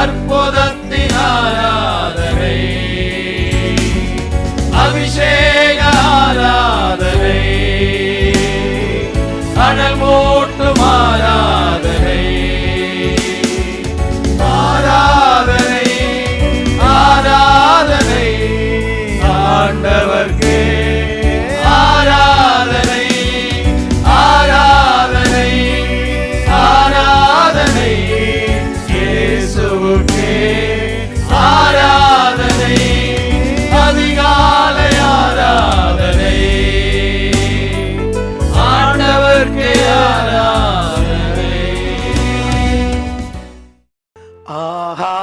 அற்புதத்தின் ஆராதனை, அபிஷேக ஆராதனை, அனல் மூட்டும் ஆராதனை, ஆராதனை, ஆராதனை ஆண்டவர்க்கே, ஆராதனை, ஆராதனை, ஆராதனை இயேசுவுக்கே, ஆராதனை, அதிகாலை ஆராதனை, ஆண்டவர்க்கே ஆராதனை. ஆஹா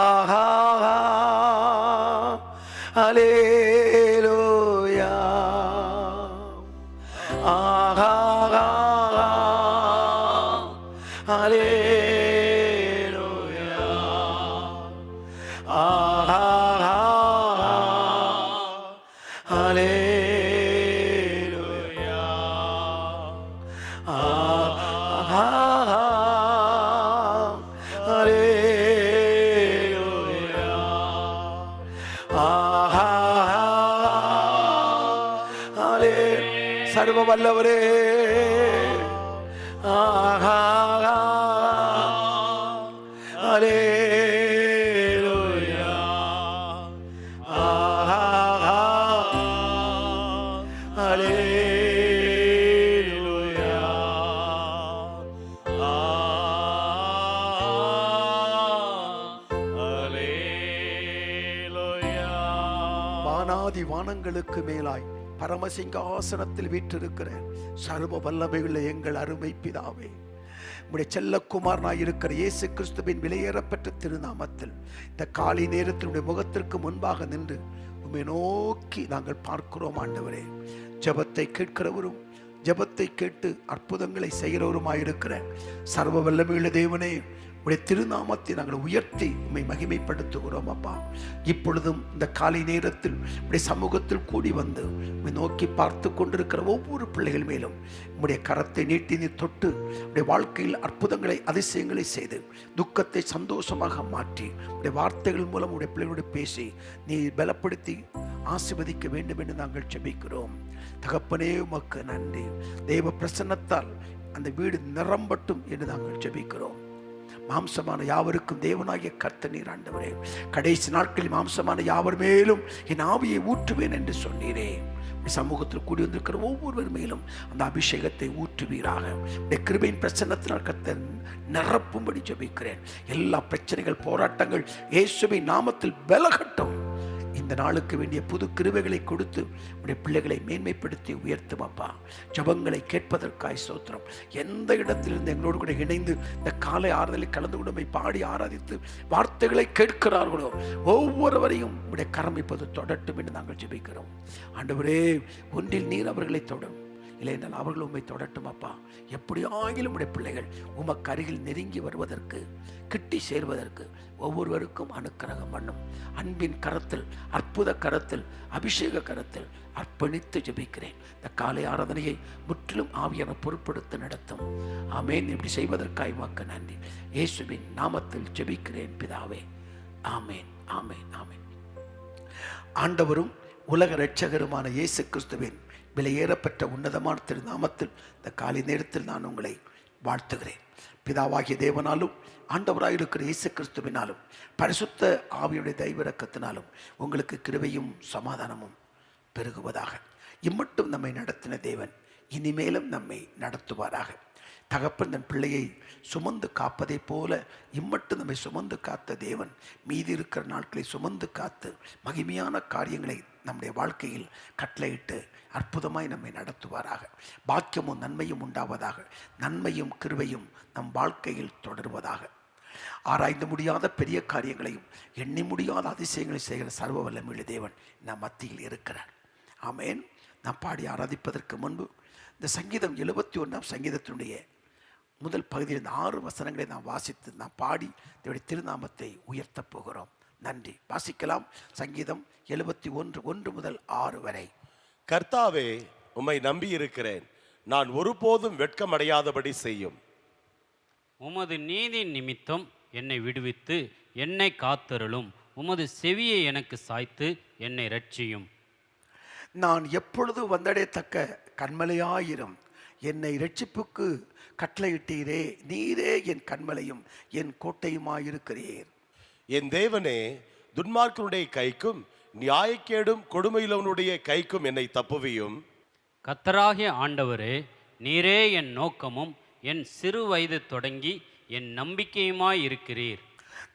அல்லேலூயா, ஆஹா அல்லேலூயா, ஆஹா அல்லேலூயா, ஆஹா அல்லேலூயா, ஆஹா அல்லே. சர்வ வல்லவரே, ஆஹா அல்லேலூயா, ஆஹா அல்லேலூயா, அல்லேலூயா. வானாதி வானங்களுக்கு மேலாய் பரமசிங்காசனத்தில் வீற்றிருக்கிற சர்வ வல்லமையுள்ள எங்கள் அருமை பிதாவே, உம்முடைய செல்லக்குமாரனாய் இருக்கிற இயேசு கிறிஸ்துவின் விலையேறப்பெற்ற திருநாமத்தில் இந்த காலை நேரத்தில் உடைய முகத்திற்கு முன்பாக நின்று உம்மை நோக்கி நாங்கள் பார்க்கிறோம். ஆண்டவரே, ஜெபத்தை கேட்கிறவரும் ஜெபத்தை கேட்டு அற்புதங்களை செய்கிறவருமாயிருக்கிற சர்வ வல்லமையுள்ள தேவனே, உடைய திருநாமத்தை நாங்கள் உயர்த்தி உம்மை மகிமைப்படுத்துகிறோம். அப்பா, இப்பொழுதும் இந்த காலை நேரத்தில் உடைய சமூகத்தில் கூடி வந்து உம்மை நோக்கி பார்த்து கொண்டிருக்கிற ஒவ்வொரு பிள்ளைகள் மேலும் உம்முடைய கரத்தை நீட்டி நீ தொட்டு உடைய வாழ்க்கையில் அற்புதங்களை அதிசயங்களை செய்து துக்கத்தை சந்தோஷமாக மாற்றி உடைய வார்த்தைகள் மூலம் உடைய பிள்ளைகளோடு பேசி நீ பலப்படுத்தி ஆசீர்வதிக்க வேண்டும் என்று நாங்கள் ஜெபிக்கிறோம். தகப்பனே, உமக்கு நன்றி. தேவ பிரசன்னத்தால் அந்த வீடு நிரம்பட்டும் என்று நாங்கள் ஜெபிக்கிறோம். மாம்சமான யாவருக்கும் தேவனாகிய கர்த்தர் நீர் ஆண்டவரே, கடைசி நாட்களில் மாம்சமான யாவர் மேலும் என் ஆவியை ஊற்றுவேன் என்று சொன்னீரே. சமூகத்தில் கூடி வந்திருக்கிற ஒவ்வொருவர் மேலும் அந்த அபிஷேகத்தை ஊற்றுவீராக. கிருபையின் பிரசன்னத்தினால் கர்த்தர் நிரப்பும்படி ஜெபிக்கிறேன். எல்லா பிரச்சனைகள் போராட்டங்கள் இயேசுவின் நாமத்தில் விலகட்டும். இந்த நாளுக்கு வேண்டிய புது கிருபைகளை கொடுத்து உடைய பிள்ளைகளை மேன்மைப்படுத்தி உயர்த்தும் அப்பா. ஜபங்களை கேட்பதற்காய் ஸ்தோத்திரம். எந்த இடத்திலிருந்து எங்களோடு கூட இணைந்து இந்த காலை ஆறுதலை கலந்து கொண்டு பாடி ஆராதித்து வார்த்தைகளை கேட்கிறார்களோ ஒவ்வொருவரையும் உடைய கரம் இப்போது தொடட்டும் என்று நாங்கள் ஜெபிக்கிறோம். ஆண்டவரே, ஒன்றில் நீர் அவர்களை தொடும், இல்லை என்றால் அவர்கள் உண்மை தொடட்டும் அப்பா. எப்படி ஆகிலும் உடைய பிள்ளைகள் உமக்கு அருகில் நெருங்கி வருவதற்கு, கிட்டி சேர்வதற்கு ஒவ்வொருவருக்கும் அனுக்கிரகம் பண்ணும். அன்பின் கரத்தில், அற்புத கரத்தில், அபிஷேக கரத்தில் அர்ப்பணித்து ஜெபிக்கிறேன். இந்த காலை ஆராதனையை முற்றிலும் ஆவியான பொருட்படுத்த நடத்தும். ஆமேன். இப்படி செய்வதற்காய் உமக்கு நன்றி. இயேசுவின் நாமத்தில் ஜெபிக்கிறேன் பிதாவே. ஆமேன், ஆமேன், ஆமேன். ஆண்டவரும் உலக இரட்சகருமான இயேசு கிறிஸ்துவின் விலையேறப்பெற்ற உன்னதமான திருநாமத்தில் இந்த காலை நேரத்தில் நான் உங்களை வாழ்த்துகிறேன். பிதாவாகிய தேவனாலும் ஆண்டவராயிருக்கிற இயேசு கிறிஸ்துவினாலும் பரிசுத்த ஆவியுடைய தெய்வரக்கத்தினாலும் உங்களுக்கு கிருபையும் சமாதானமும் பெருகுவதாக. இம்மட்டும் நம்மை நடத்தின தேவன் இனிமேலும் நம்மை நடத்துவாராக. தகப்பன் தன் பிள்ளையை சுமந்து காப்பதை போல இம்மட்டும் நம்மை சுமந்து காத்த தேவன் மீதி இருக்கிற நாட்களை சுமந்து காத்து மகிமையான காரியங்களை நம்முடைய வாழ்க்கையில் கட்டளையிட்டு அற்புதமாய் நம்மை நடத்துவாராக. பாக்கியமும் நன்மையும் உண்டாவதாக. நன்மையும் கிருபையும் நம் வாழ்க்கையில் தொடர்வதாக. ஆராய்ந்து முடியாத பெரிய காரியங்களையும் எண்ணி முடியாத அதிசயங்களையும் செய்கிற சர்வ வல்லமையுள்ள தேவன் நம் மத்தியில் இருக்கிறார். ஆமேன். நாம் பாடி ஆராதிப்பதற்கு முன்பு இந்த சங்கீதம் 71ஆம் சங்கீதத்தினுடைய முதல் பகுதியில் 6 வசனங்களை நாம் வாசித்து நாம் பாடி இதனுடைய திருநாமத்தை உயர்த்தப் போகிறோம். நன்றி. வாசிக்கலாம். சங்கீதம் 71 1 முதல் 6 வரை. கர்த்தாவே, உம்மை நம்பி இருக்கிறேன். நான் ஒருபோதும் வெட்கமடையாதபடி செய்யும். உமது நீதி நிமித்தம் என்னை விடுவித்து என்னை காத்தருளும். உமது செவியை எனக்கு சாய்த்து என்னை இரட்சியும். நான் எப்பொழுது வந்தடையத்தக்க கண்மலையாயிரும். என்னை இரட்சிப்புக்கு கட்டளையிட்டீரே. நீரே என் கண்மலையும் என் கோட்டையுமாயிருக்கிறீர். என் தேவனே, துன்மார்க்கனுடைய கைக்கும் நியாயக்கேடும் கொடுமையுள்ளவனுடைய கைக்கும் என்னை தப்புவியும். கர்த்தராகிய ஆண்டவரே, நீரே என் நோக்கமும் என் சிறு வயது தொடங்கி என் நம்பிக்கையுமாயிருக்கிறீர்.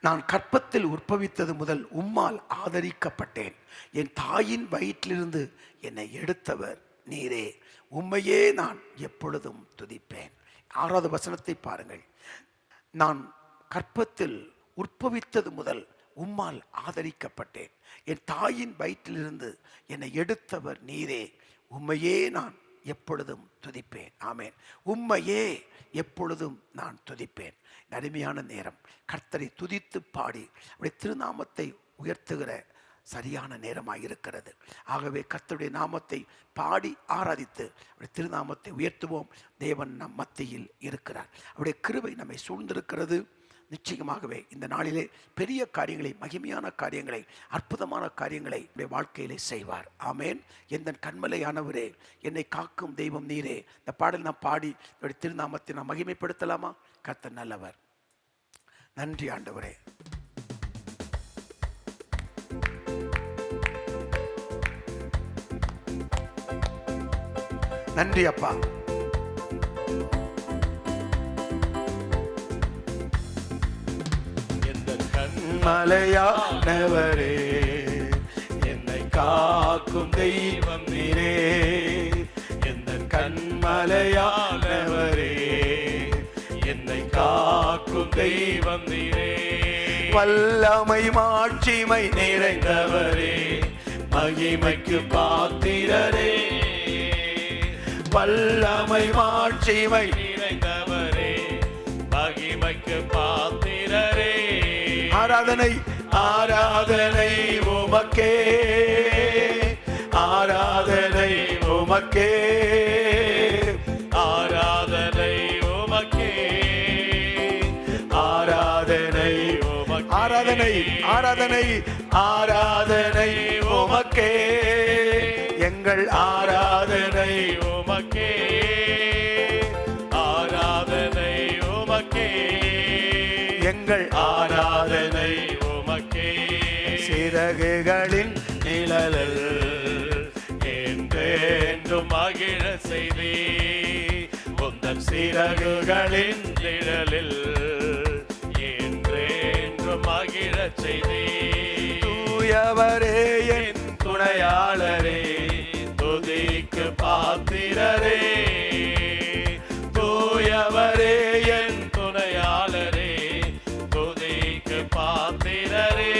நான் கற்பத்தில் உற்பவித்தது முதல் உம்மால் ஆதரிக்கப்பட்டேன். என் தாயின் வயிற்றிலிருந்து என்னை எடுத்தவர் நீரே. உம்மையே நான் எப்பொழுதும் துதிப்பேன். 6வது வசனத்தை பாருங்கள். நான் கற்பத்தில் உற்பவித்தது முதல் உம்மால் ஆதரிக்கப்பட்டேன். என் தாயின் வயிற்றிலிருந்து என்னை எடுத்தவர் நீரே. உம்மையே நான் எப்பொழுதும் துதிப்பேன். ஆமேன். உம்மையே எப்பொழுதும் நான் துதிப்பேன். அருமையான நேரம். கர்த்தரை துதித்து பாடி அவருடைய திருநாமத்தை உயர்த்துகிற சரியான நேரமாக இருக்கிறது. ஆகவே கர்த்தருடைய நாமத்தை பாடி ஆராதித்து அவருடைய திருநாமத்தை உயர்த்துவோம். தேவன் நம் மத்தியில் இருக்கிறார். அவருடைய கிருபை நம்மை சூழ்ந்திருக்கிறது. நிச்சயமாகவே இந்த நாளிலே பெரிய காரியங்களை, மகிமையான காரியங்களை, அற்புதமான காரியங்களை உடைய வாழ்க்கையிலே செய்வார். ஆமேன். எந்த கண்மலையானவரே, என்னை காக்கும் தெய்வம் நீரே. இந்த பாடல் நாம் பாடி அவருடைய திருநாமத்தை நாம் மகிமைப்படுத்தலாமா? கர்த்தர் நல்லவர். நன்றி ஆண்டவரே. நன்றி அப்பா. கண்மலையானவரே, என்னை காக்கும் தெய்வம் நீரே. எந்த கண்மலையானவரே, என்னை காக்கும் தெய்வம் நீரே. வல்லமை மாட்சிமை நிறைந்தவரே, மகிமைக்கு பாத்திரரே. வல்லமை மாட்சிமை நிறைந்தவரே, மகிமைக்கு பாத்திரரே. ஆராதனை ஆராதனை உமக்கே, ஆராதனை உமக்கே, ஆராதனை உமக்கே, ஆராதனை உமக்கே. ஆராதனை ஆராதனை ஆராதனை உமக்கே. எங்கள் ஆராதனை உமக்கே, ஆராதனை உமக்கே. எங்கள் ஆராதனை உமக்கே. சிறகுகளின் நிழலில் என்றென்றும் மகிழ செய்தி. உந்தன் சிறகுகளின் நிழலில் என்றென்றும் மகிழ செய்தி. தூயவரே என் துணையாளரே, துதிக்கு பாத்திரரே. தூயவரே என் துணையாளரே, துதிக்கு பாத்திரரே.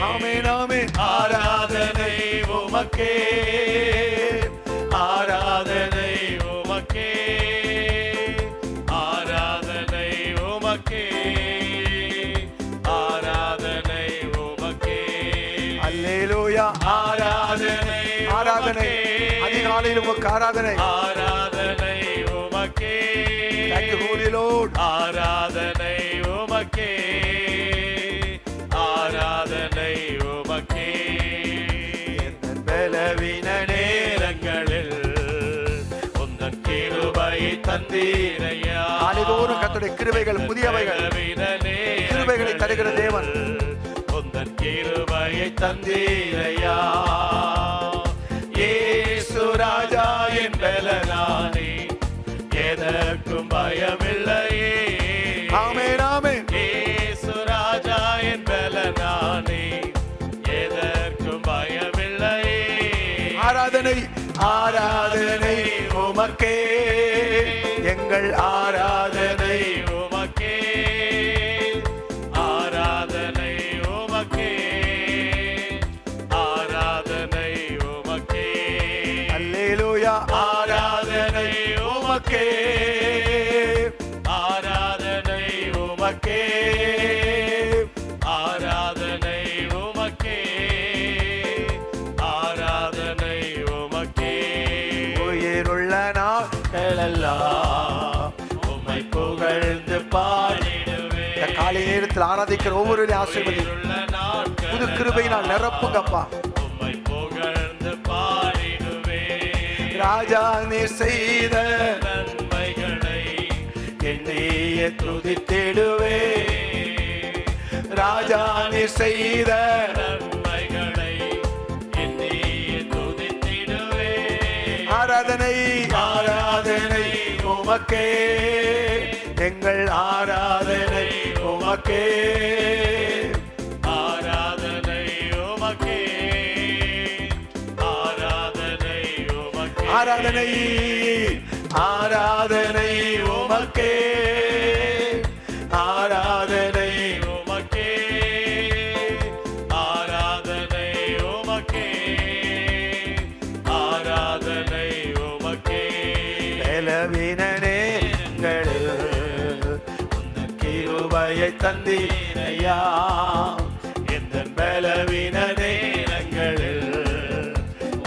ஆமென் ஆமென். ஆராதனை உமக்கே, ஆராதனை உமக்கே, ஆராதனை உமக்கே, ஆராதனை உமக்கே. அல்லேலூயா. ஆராதனை ஆராதனை. அதிகாலையில் உமக்கு ஆராதனை, ஆராதனை உமக்கே. Thank you, Holy Lord. ஆராதனை உமக்கே, ஆராதனை உமக்கே. எந்த பலவீன நேரங்களில் உந்தன் கிருபையை தந்தீரையா. நாளிதோறும் கர்த்தருடைய கிருபைகள் புதியவைகள். கிருபைகளை தருகிற தேவன். உந்தன் கிருபையை தந்தீரையா. இயேசு ராஜா என் பலனானே, எதற்கும் பயமில்லையே. ஆமென் ஆமென். இயேசு ராஜா என் பலனானே, எதற்கும் பயமில்லையே. ஆராதனை ஆராதனை உமக்கே, எங்கள் ஆராதனை உமக்கே, ஆராதனை உமக்கே, ஆராதனை உமக்கே. அல்லேலூயா. ஆராதனை உமக்கே, ஆராதனை உமக்கே, ஆராதனை உமக்கே, ஆராதனை உமக்கே. உயிருள்ள நாட்களெல்லாம் நேரத்தில் ஆராதிக்கிற ஒவ்வொரு ஆசீர்வதி புது கிருபையினால் நிரப்புங்கப்பா. உம்மை புகழ்ந்து பாடிடுவேன். ராஜா நீர் செய்த நன்மைகளை என்னையே துதித்திடுவே. ராஜா நீர் செய்த நன்மைகளை என்னையே துதித்திடுவேன். ஆராதனை ஆராதனை உமக்கே, எங்கள் ஆராதனை உமக்கே. ஆராதனை உமக்கே, ஆராதனை உமக்கே, ஆராதனை ஆராதனை உமக்கே, ஆராதனை உமக்கே, ஆராதனை உமக்கே, ஆராதனை உமக்கே. பலவீனனே கிருபையை தந்தீரையா. எந்த பலவீன நேரங்களில்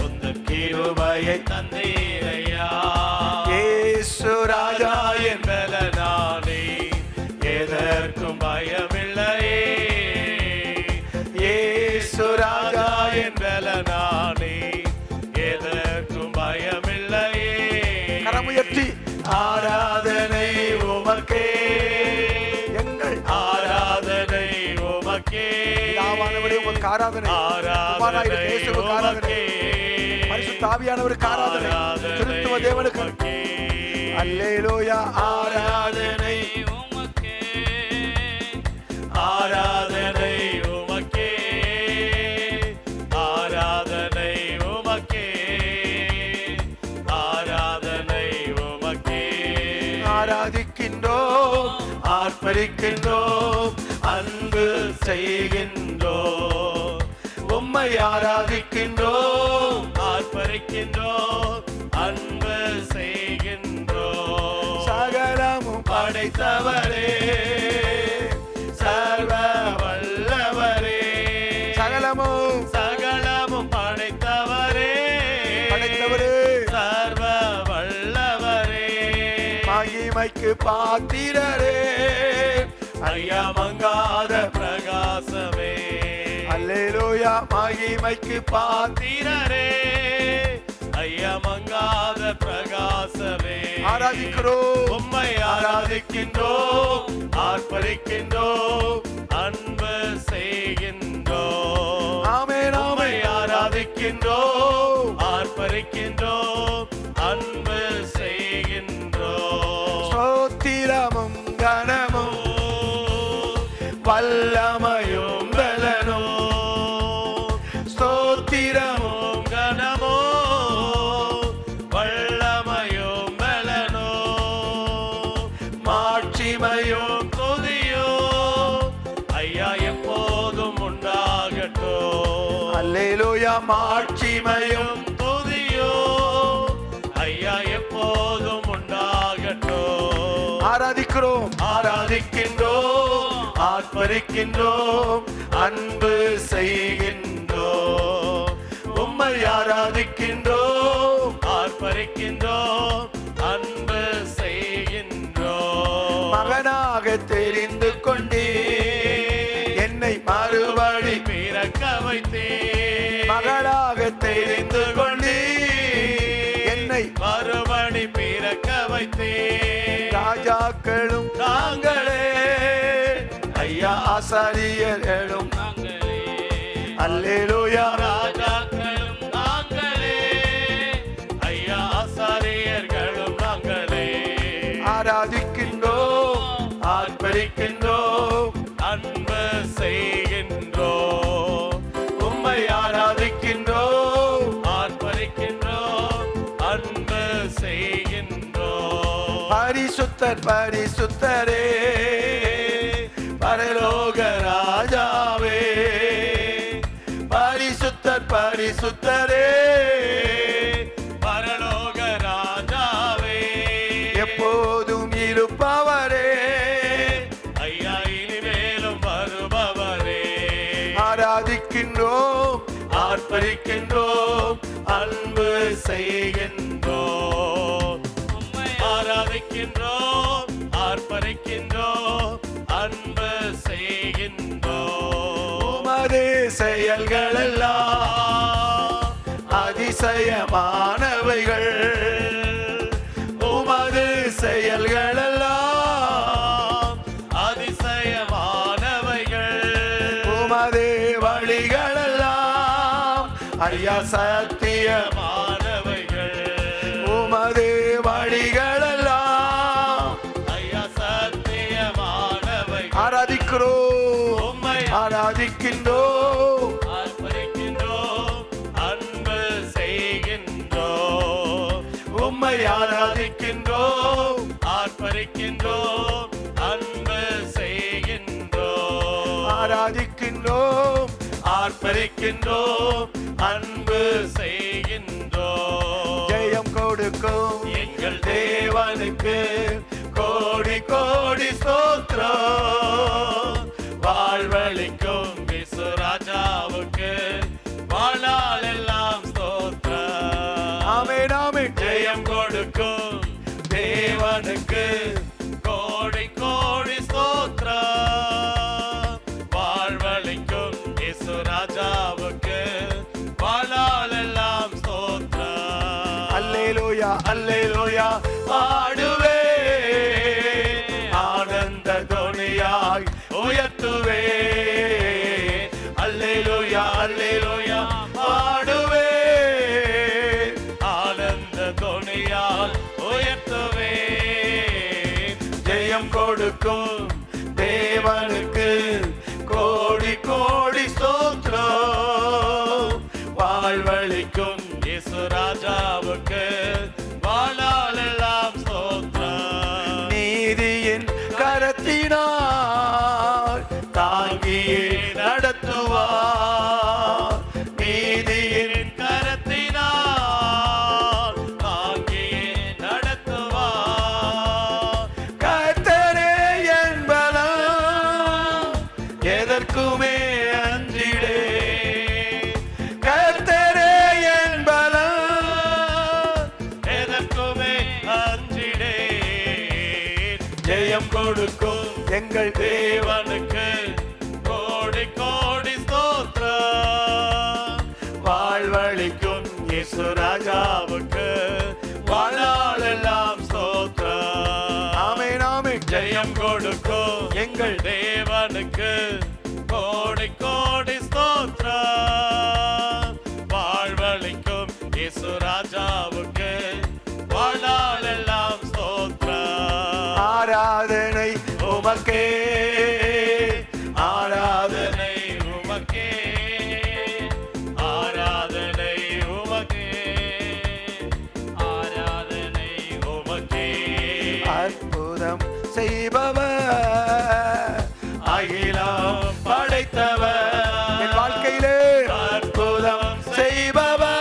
உந்தன் கிருபையை தந்தீரையா. இயேசு ராஜா என் பலனானே, எதற்கும் பயமில்லையே. இயேசு ராஜா என் பலனானே, எதற்கும் பயமில்லையே. கரமுயர்த்தி ஆராதனை உமக்கே, எங்கள் ஆராதனை உமக்கே, பிதாவானவரே உமக்கு ஆராதனை, குமாரனாகிய இயேசுவுக்கு ஆராதனை, பரிசுத்த ஆவியானவருக்கு ஆராதனை, திருத்துவ தேவனுக்கு அல்லேலூயா. ஆராதனை உமக்கே, ஆராதனை உமக்கே, ஆராதனை உமக்கே, ஆராதனை உமக்கே. ஆராதிக்கின்றோம், ஆர்ப்பரிக்கின்றோம், அன்பு செய்கின்றோம். உம்மை ஆராதிக்கின்றோம், ஆர்ப்பரிக்கின்றோம், அன்பு செய்கின்றோம். சகலமும் படைத்தவரே, சர்வ வல்லவரே, சகலமும் சகலமும் படைத்தவரே, படைத்தவரே, சர்வ வல்லவரே, மகிமைக்கு பாத்திரரே, ஐயா மங்காத பிரகாசமே, அல்லேலூயா. மகிமைக்கு தீரரே, ஐயா மங்காத பிரகாசமே. ஆராதிக்கிறோம், உம்மை ஆராதிக்கின்றோம், ஆர்ப்பரிக்கின்றோம், அன்பு செய்கின்றோம். ஆமென், உம்மை ஆமென். ஆராதிக்கின்றோம், ஆர்ப்பரிக்கின்றோம், அன்பு செய்கின்றோம். ஸ்தோத்திரமும் கனமும் வல்லமையும் பலனும், ஸ்தோத்திரமும் கனமோ வல்லமையும் பலனோ, மாட்சிமையும் துதியோ ஐயா எப்போதும் உண்டாகட்டும். அல்லேலூயா. மாட்சிமையும் துதியோ ஐயா எப்போதும் உண்டாகட்டும். ஆராதிக்கிறோம், ஆராதிக்கின்றோம், ஆர்ப்பரிக்கின்றோம், அன்பு செய்கின்றோம். உம்மை ஆராதிக்கின்றோம், ஆர்ப்பரிக்கின்றோம், அன்பு செய்கின்றோம். மகனாக தெரிந்து கொண்டே என்னை மறுபடி பிறக்க வைத்தேன், மகளாக தெரிந்து கொண்டே என்னை மறுபடி பிறக்க வைத்தேன். ராஜாக்களும் நாங்களே, ஐயா ஆசாரியர்களும் நாங்களே, அல்லேலூயா. ராஜாக்களும் நாங்களே, ஐயா ஆசாரியர்களும் நாங்களே. ஆராதிக்கின்றோம், ஆர்ப்பரிக்கின்றோம், அன்பு செய்கின்றோம். உம்மை ஆராதிக்கின்றோம், ஆர்ப்பரிக்கின்றோம், அன்பு செய்கின்றோம். பரிசுத்தர் பரிசுத்தரே, பரலோக ராஜாவே, பரிசுத்தர் பரிசுத்தரே, பரலோக ராஜாவே, எப்போதும் இருப்பவரே, ஐயா இனிமேலும் வருபவரே. ஆராதிக்கின்றோம், ஆர்ப்பரிக்கின்றோம், அன்பு செய்கின்றோம். உம்மை ஆராதிக்கின்றோம், ஆர்ப்பரிக்கின்றோம், அன்பு செய்கின்றோம். உமது செயல்கள் எல்லாம் அதிசயமானவைகள். உமது செயல்கள் எல்லாம் அதிசயமானவைகள். உமது வழிகள் எல்லாம் ஐயா சத்தியமானவைகள். உமது வழிகள் எல்லாம் ஐயா சத்தியமானவைகள். ஆராதிக்கிறோம், உம்மை ஆராதிக்கின்றோம். ஆர்ப்பரிக்கின்றோம், அன்பு செய்கின்றோம். உம்மை ஆராதிக்கின்றோம், ஆர்ப்பரிக்கின்றோம், அன்பு செய்கின்றோம். ஆராதிக்கின்றோம், ஆர்ப்பரிக்கின்றோம், அன்பு செய்கின்றோம். ஜெயம் கொடுக்கும் எங்கள் தேவனுக்கு கோடி கோடி ஸ்தோத்திரம். வாழ்வளிக்கும் விசுராஜாவுக்கு வாழ்நாள் எல்லாம் ஸ்தோத்திரம். ஆமென், ஆமென். ஜெயம் கொடுக்கும் தேவனுக்கு கோடி கோடி ஸ்தோத்திரம். வாழ்வளிக்கும் விசுராஜாவுக்கு வாழ்நாள் எல்லாம் ஸ்தோத்திரம். அல்லேலூயா, அல்லேலூயா பாடுவே, ஆனந்த துணியாய் உயர்த்துவே. அல்லேலூயா, அல்லேலூயா பாடுவே, ஆனந்த துணியால் உயர்த்துவே. ஜெயம் கொடுக்கும் தேவனுக்கு கோடி கோடி ஸ்தோத்திரம். வாழ்வளிக்கும் இயேசுராஜாவுக்கு வாழ்நாள் எல்லாம் ஸ்தோத்திரம். நீதியின் கரத்தினால் தாங்கியே நடத்துவார். நீதியின் கரத்தினால் தாங்கியே நடத்துவார். கர்த்தரே என் பலம், எதற்குமே அஞ்சிடே. கர்த்தரே என் பலம், எதற்குமே அஞ்சிடே. ஜெயம் கொடுக்கும் எங்கள் தேவன். தேவனுக்கு கோடி கோடி ஸ்தோத்திரம். வாழ்வளிக்கும் இயேசு ராஜாவுக்கு வாழ்நாள் எல்லாம் ஸ்தோத்திரம். ஆமென், ஆமென். ஜெயம் கொடுக்கும் எங்கள் தேவனுக்கு கோடி கோடி ஸ்தோத்திரம். வாழ்வளிக்கும் இயேசு ராஜாவுக்கு வாழ்நாள் எல்லாம் ஸ்தோத்திரம். ஆராதனை உமக்கே, ஆராதனை ஆராதனை உமக்கே, ஆராதனை உமக்கே, ஆராதனை உமக்கே. அற்புதம் செய்பவர், அகிலம் படைத்தவர். என் வாழ்க்கையிலே அற்புதம் செய்பவர்,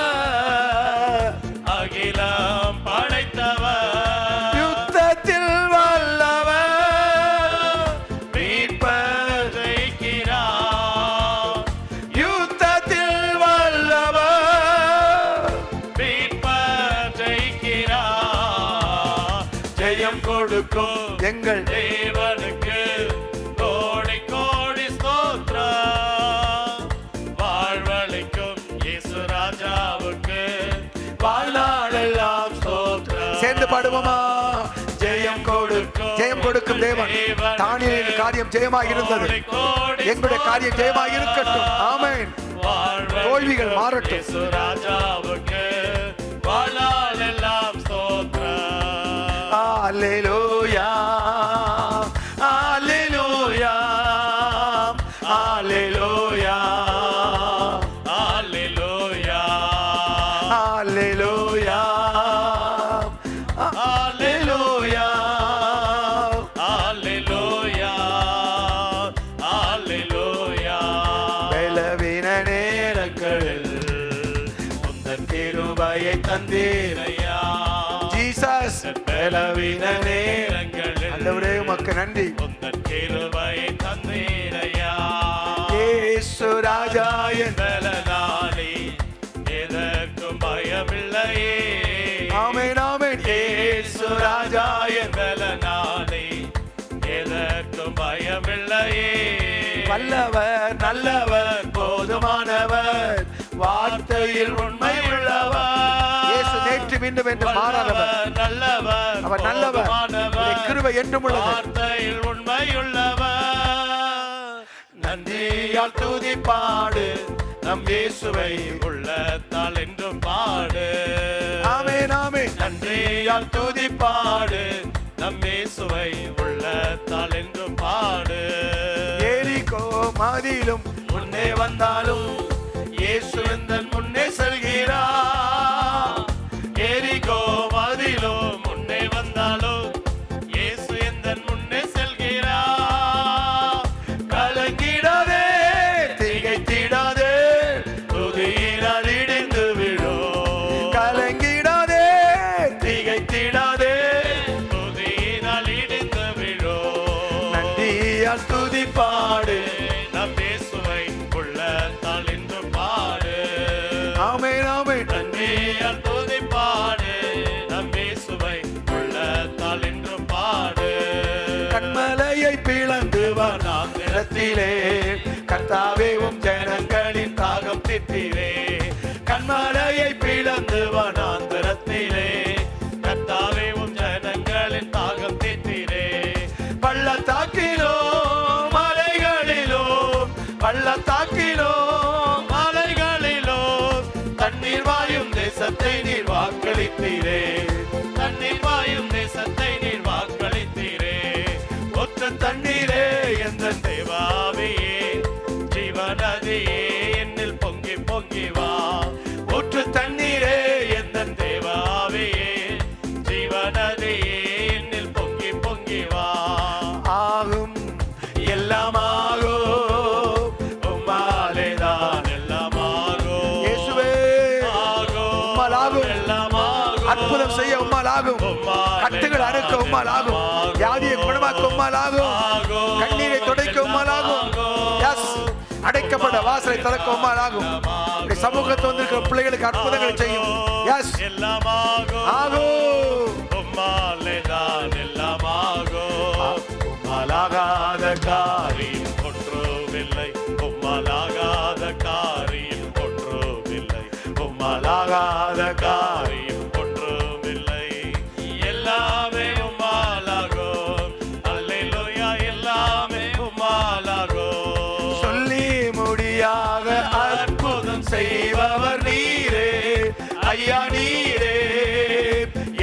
அகிலம் படைத்தவர். யுத்தத்தில் வல்லவர், மீட்பர் ஜெயிக்கிறார். யுத்தத்தில் வல்லவர், மீட்பர் ஜெயிக்கிறார். ஜெயம் கொடுக்கும் எங்கள் தேவனுக்கு கோடி கோடி ஸ்தோத்திரம். வாழ்வளிக்கும் இயேசு ராஜாவுக்கு வாழ்நாளெல்லாம் ஸ்தோத்திரம். சேர்ந்து பாடுவோமா? ஜெயம் கொடுக்கும் தேவன். தானியேலின் காரியம் ஜெயமாக இருந்தது, எங்களுடைய காரியம் ஜெயமாக இருக்கட்டும். ஆமென். தோல்விகள் மாறட்டும். இயேசு ராஜாவுக்கு வாழ்நாள் எல்லாம் ஸ்தோத்திரம். அல்லேலூயா, அல்லேலூயா, அல்லேலூயா, அல்லேலூயா, அல்லேலூயா, அல்லேலூயா. அல்லேலூயா, அல்லேலூயா. பலவீன நேரங்களில் உந்தன் கிருபையை தந்தீரையா ஜீசஸ். பலவீன நேரங்களில் ஆண்டவரே உமக்கு நன்றி. உந்தன் கிருபையை தந்தீரையா. இயேசு ராஜா என் பலனாலே எதற்கும் பயமில்லையே. ஆமென், ஆமென். இயேசு ராஜா என் பலனாலே எதற்கும் பயமில்லையே. வல்லவர் நல்லவர் என்றும் மாறாதவர், நல்லவர், அவர் நல்லவர், அவருடைய கிருபை என்றும் உள்ளது. வார்த்தையில் உண்மையுள்ளவர். நன்றியால் துதி பாடு, நம் இயேசுவை உள்ளத்தால் என்றும் பாடு. ஆமென் ஆமென். நன்றியால் துதி பாடு, நம் இயேசுவை உள்ளத்தால் என்றும் பாடு. எரிகோ மதிலும் முன்னே வந்தாலும் இயேசு எந்தன் முன்னே செல்கிறார். எரிகோ மதிலும் முன்னே வந்தாலும் இயேசு எந்தன் முன்னே செல்கிறார். கலங்கிடாதே, திகைத்திடாதே, துதியினால் இடிந்து விழும். கலங்கிடாதே, திகைத்திடாதே, துதியினால் இடிந்து விழும். நன்றியால் துதி பாடு, நம் இயேசுவை உள்ளத்தால் என்று பாடு. ஆமென் ஆமென். நன்றியால் துதி பாடு, நம் இயேசுவை உள்ளத்தால் என்று பாடு. கண்மலையை பிளந்து வனாந்திரத்திலே கர்த்தாவே உம் ஜனங்களின் தாகம் தீர்த்தீரே. கண்மலையை பிளந்து வனாந்திரத்திலே கர்த்தாவே உம் ஜனங்களின் தாகம் தீர்த்தீரே. பள்ளத்தாக்கிலோ மலைகளிலோ, பள்ளத்தாக்கிலோ மலைகளிலோ தண்ணீர் வாயும் தேசத்தை நீர் வாக்களித்தீரே. தண்ணீர் வாயும் தேசத்தை நீர் வாக்களித்தீரே. ஒற்ற தண்ணீரே எந்த தேவாவியே, ஜீவநதியே என்னில் பொங்கி பொங்கி வா. ஒற்று தண்ணீரே எந்த தேவாவியே, ஜீவநதியே என்னில் பொங்கி பொங்கி வா. ஆகும் எல்லாமாகும், உம்மாலேதான் எல்லாமாகும். இயேசுவே, ஆகும், உம்மால் ஆகும். எல்லாமாகும். அற்புதம் செய்ய உம்மால் ஆகும். கட்டுகள் அறுக்க உம்மால் ஆகும். வியாதியை குணமாக்க உம்மால் ஆகும். கண்ணீரை துடைக்க உம்மால் ஆகும். எஸ், அடைக்கப்பட்ட வாசலை திறக்க உம்மால் ஆகும். சமூகத்தில் வந்திருக்கிற பிள்ளைகளுக்கு அற்புதங்களை செய்யும். எஸ், எல்லாமாகும், ஆகும். உம்மாலேதான் எல்லாமாகும். உம்மாலாகாத காரியம் ஒன்றுமில்லை, உம்மாலாகாத காரியம் ஒன்றுமில்லை, உம்மாலாகாத காரியம் ஒன்றுமில்லை. எல்லாமே உம்மாலாகும். அல்லேலூயா, எல்லாமே உம்மாலாகும். சொல்லி முடியாத அற்புதம் செய்பவர் நீரே, ஐயா நீரே.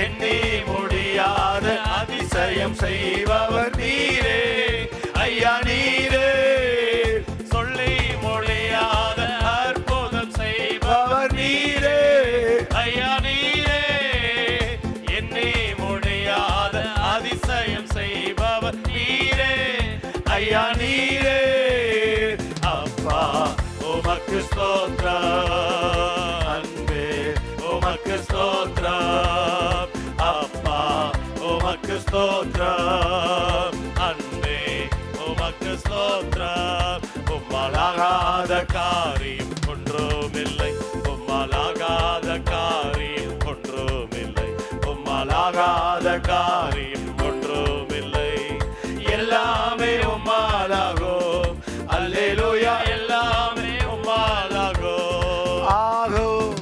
எண்ணி முடியாத அதிசயம் செய்பவர் நீரே, ஐயா நீரே. சொல்லி மொழியாத அற்புதம் செய்பவர் நீரே, ஐயா நீரே. எண்ணி முடியாத அதிசயம் செய்பவர் நீரே, ஐயா நீரே. அப்பா உமக்கு ஸ்தோத்திரம், அன்பே உமக்கு ஸ்தோத்திரம். அப்பா உமக்கு ஸ்தோத்திரம், அன்பே உமக்கு ஸ்தோத்திரம். உம்மாலாகாத காரியம் ஒன்றுமில்லை, உம்மாலாகாத காரியம் ஒன்றுமில்லை, உம்மாலாகாத காரியம் ஒன்றுமில்லை. எல்லாமே உம்மாலாகும். அல்லேலூயா, எல்லாமே உம்மாலாகும். ஆகும்.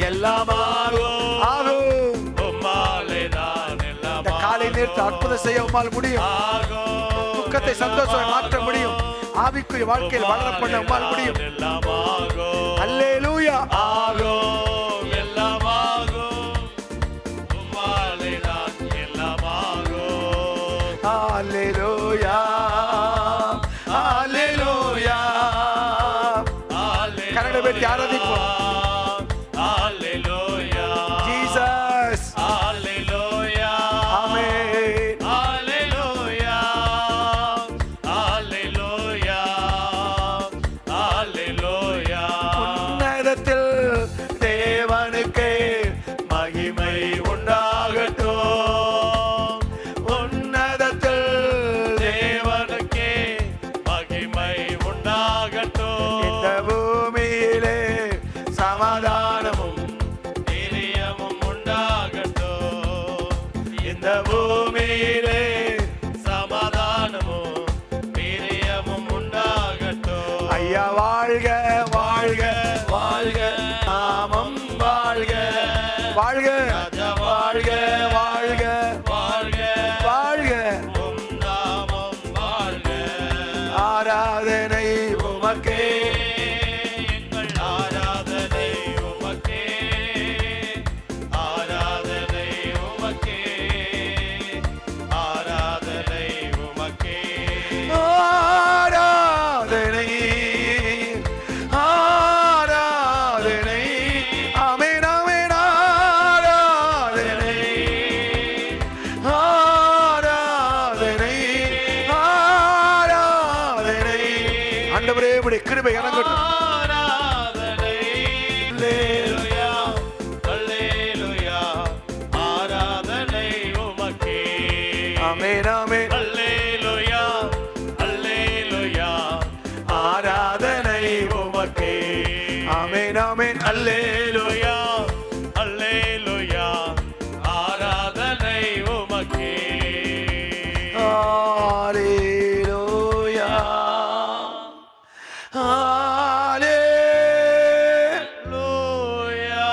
எல்லாமாகும், ஆகும். உம்மாலேதான் எல்லாம் இந்த காலை நேரத்தை அற்புதம் செய்ய உம்மால் முடியும். ஆகும். துக்கத்தை சந்தோஷமாய் மாற்ற முடியும். ஆவிக்குரிய வாழ்க்கையில் வளர பண்ண உம்மால் முடியும். எல்லாமாகும், அல்லேலூயா. ஆகும், எல்லாமாகும். உம்மாலேதான் எல்லாமாகும். அல்லேலூயா. அல்லேலூயா. கரங்களை வெட்டி ஆராதிப்போம். Hallelujah. ஜீசஸ். Hallelujah. ஆமென். Hallelujah. Hallelujah. Hallelujah. உன்னதத்தில் தேவனுக்கே மகிமை உண்டாகட்டும். உன்னதத்தில் தேவனுக்கே மகிமை உண்டாகட்டும். இந்த பூமியிலே சமாதானமும் பிரியமும் உண்டாகட்டும். இந்த பூமியிலே சமாதானமும் பிரியமும் உண்டாகட்டும். ஐயா வாழ்க வாழ்க வாழ்க, நாமம் வாழ்க, வாழ்க. ராஜா உமக்கே, எங்கள் ஆராதனை உமக்கே, ஆராதனை உமக்கே, ஆராதனை உமக்கே, ஆராதனை, ஆராதனை, ஆமென் ஆமென், ஆராதனை, ஆராதனை, ஆராதனை. ஆண்டவரே உம்முடைய கிருபை இறங்கட்டும். ஆராதனை. அல்லேலூயா, அல்லேலூயா, ஆராதனை உமக்கே. ஆமென் ஆமென், அல்லேலூயா, அல்லேலூயா, ஆராதனை உமக்கே. ஆமென் ஆமென், அல்லேலூயா, அல்லேலூயா, ஆராதனை உமக்கே. ஹalleluya, ஹalleluya,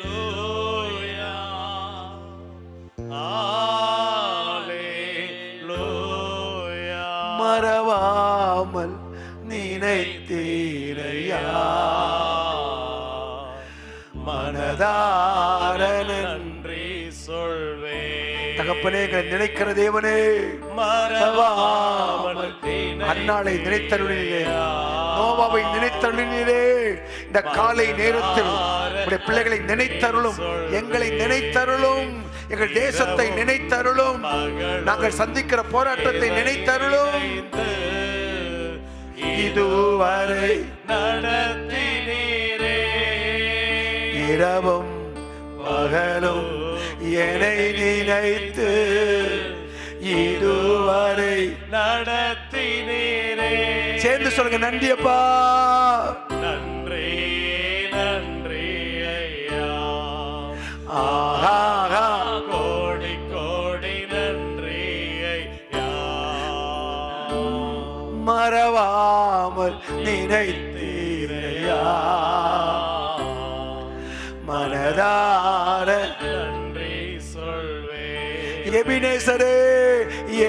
அல்லேலூயா, அல்லேலூயா. மறவாமல் நினைத்தீரையா, மனதார நன்றி சொல்வேன். தகப்பனே, எங்களை நினைக்கிற தேவனே, மறவாமல் அன்னாளை நினைத்தருளினே, நோவாவை நினைத்தருளினே. இந்த காலை நேரத்தில் உடைய பிள்ளைகளை நினைத்தருளும், எங்களை நினைத்தருளும், எங்கள் தேசத்தை நினைத்தருளும், நாங்கள் சந்திக்கிற போராட்டத்தை நினைத்தருளும். இதுவரை நடத்தினீரே, இரவும் பகலும் என்னை நினைத்து இதுவரை நடத்தினீரே. சேர்ந்து சொல்லுங்க, நன்றி அப்பா. நன்றி நன்றி ஐயா, ஆஹா, கோடி கோடி நன்றி ஐயா. மறவாமல் நினைத்தீரையா, மனதார நன்றி சொல்வேன். எபினேசரே,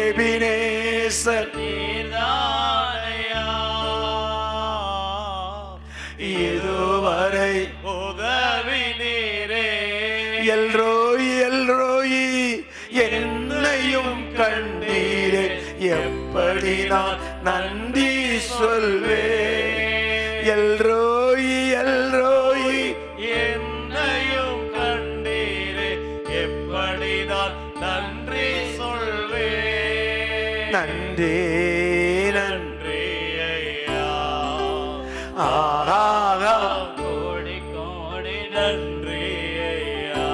எபினேசர் நீர்தானையா, இதுவரை உதவி நீரே. எல்ரோயி, எல்ரோயி, என்னையும் கண்டீரே, எப்படி நான் நன்றி சொல்வேன். எல்ரோயி, எல்ரோயி, என்னையும் கண்டீரே, எப்படி நான் நன்றி சொல்வேன். நன்றி நன்றி. நன்றி ஐயா, ஆஹா, கோடி கோடி நன்றி ஐயா.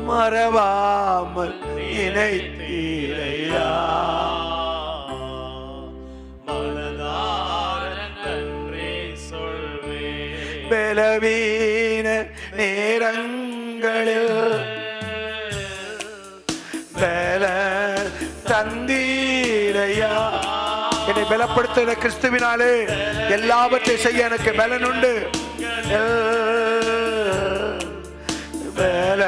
மறவாமல் நினைத்தீரையா, மனதார நன்றி சொல்வேன். பலவீன நேரங்களில் பல தந்தீரையா. என்னை பலப்படுத்துகிற கிறிஸ்துவினாலே எல்லாவற்றை செய்ய எனக்கு பலன் உண்டு. பல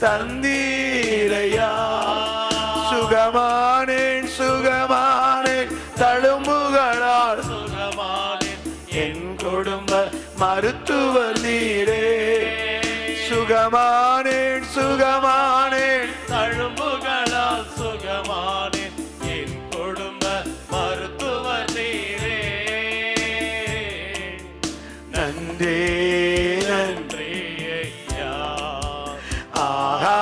தந்தீரையா, சுகமானேன் சுகமானேன் தழும்புகளால் சுகமானேன் என் குடும்ப மருத்துவர் நீரே. சுகமானேன் சுகமானேன் தழும்புகளால் சுகமானேன் என் குடும்ப மருத்துவர் நீரே. நன்றி நன்றி. நன்றி ஐயா, ஆஹா,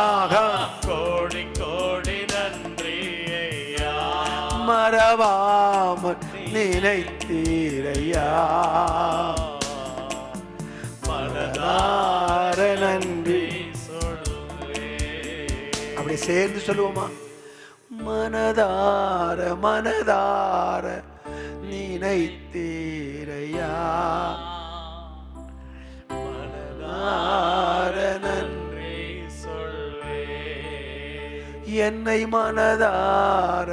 கோடி கோடி நன்றி ஐயா. மறவாமல் நினைத்தீரையா, மனதார நன்றி. சொல்வேன். அப்படி சேர்ந்து சொல்லுவோமா? மனதார மனதார நினைத்தீரையா, மனதார நன்றி. சொல்வேன். என்னை மனதார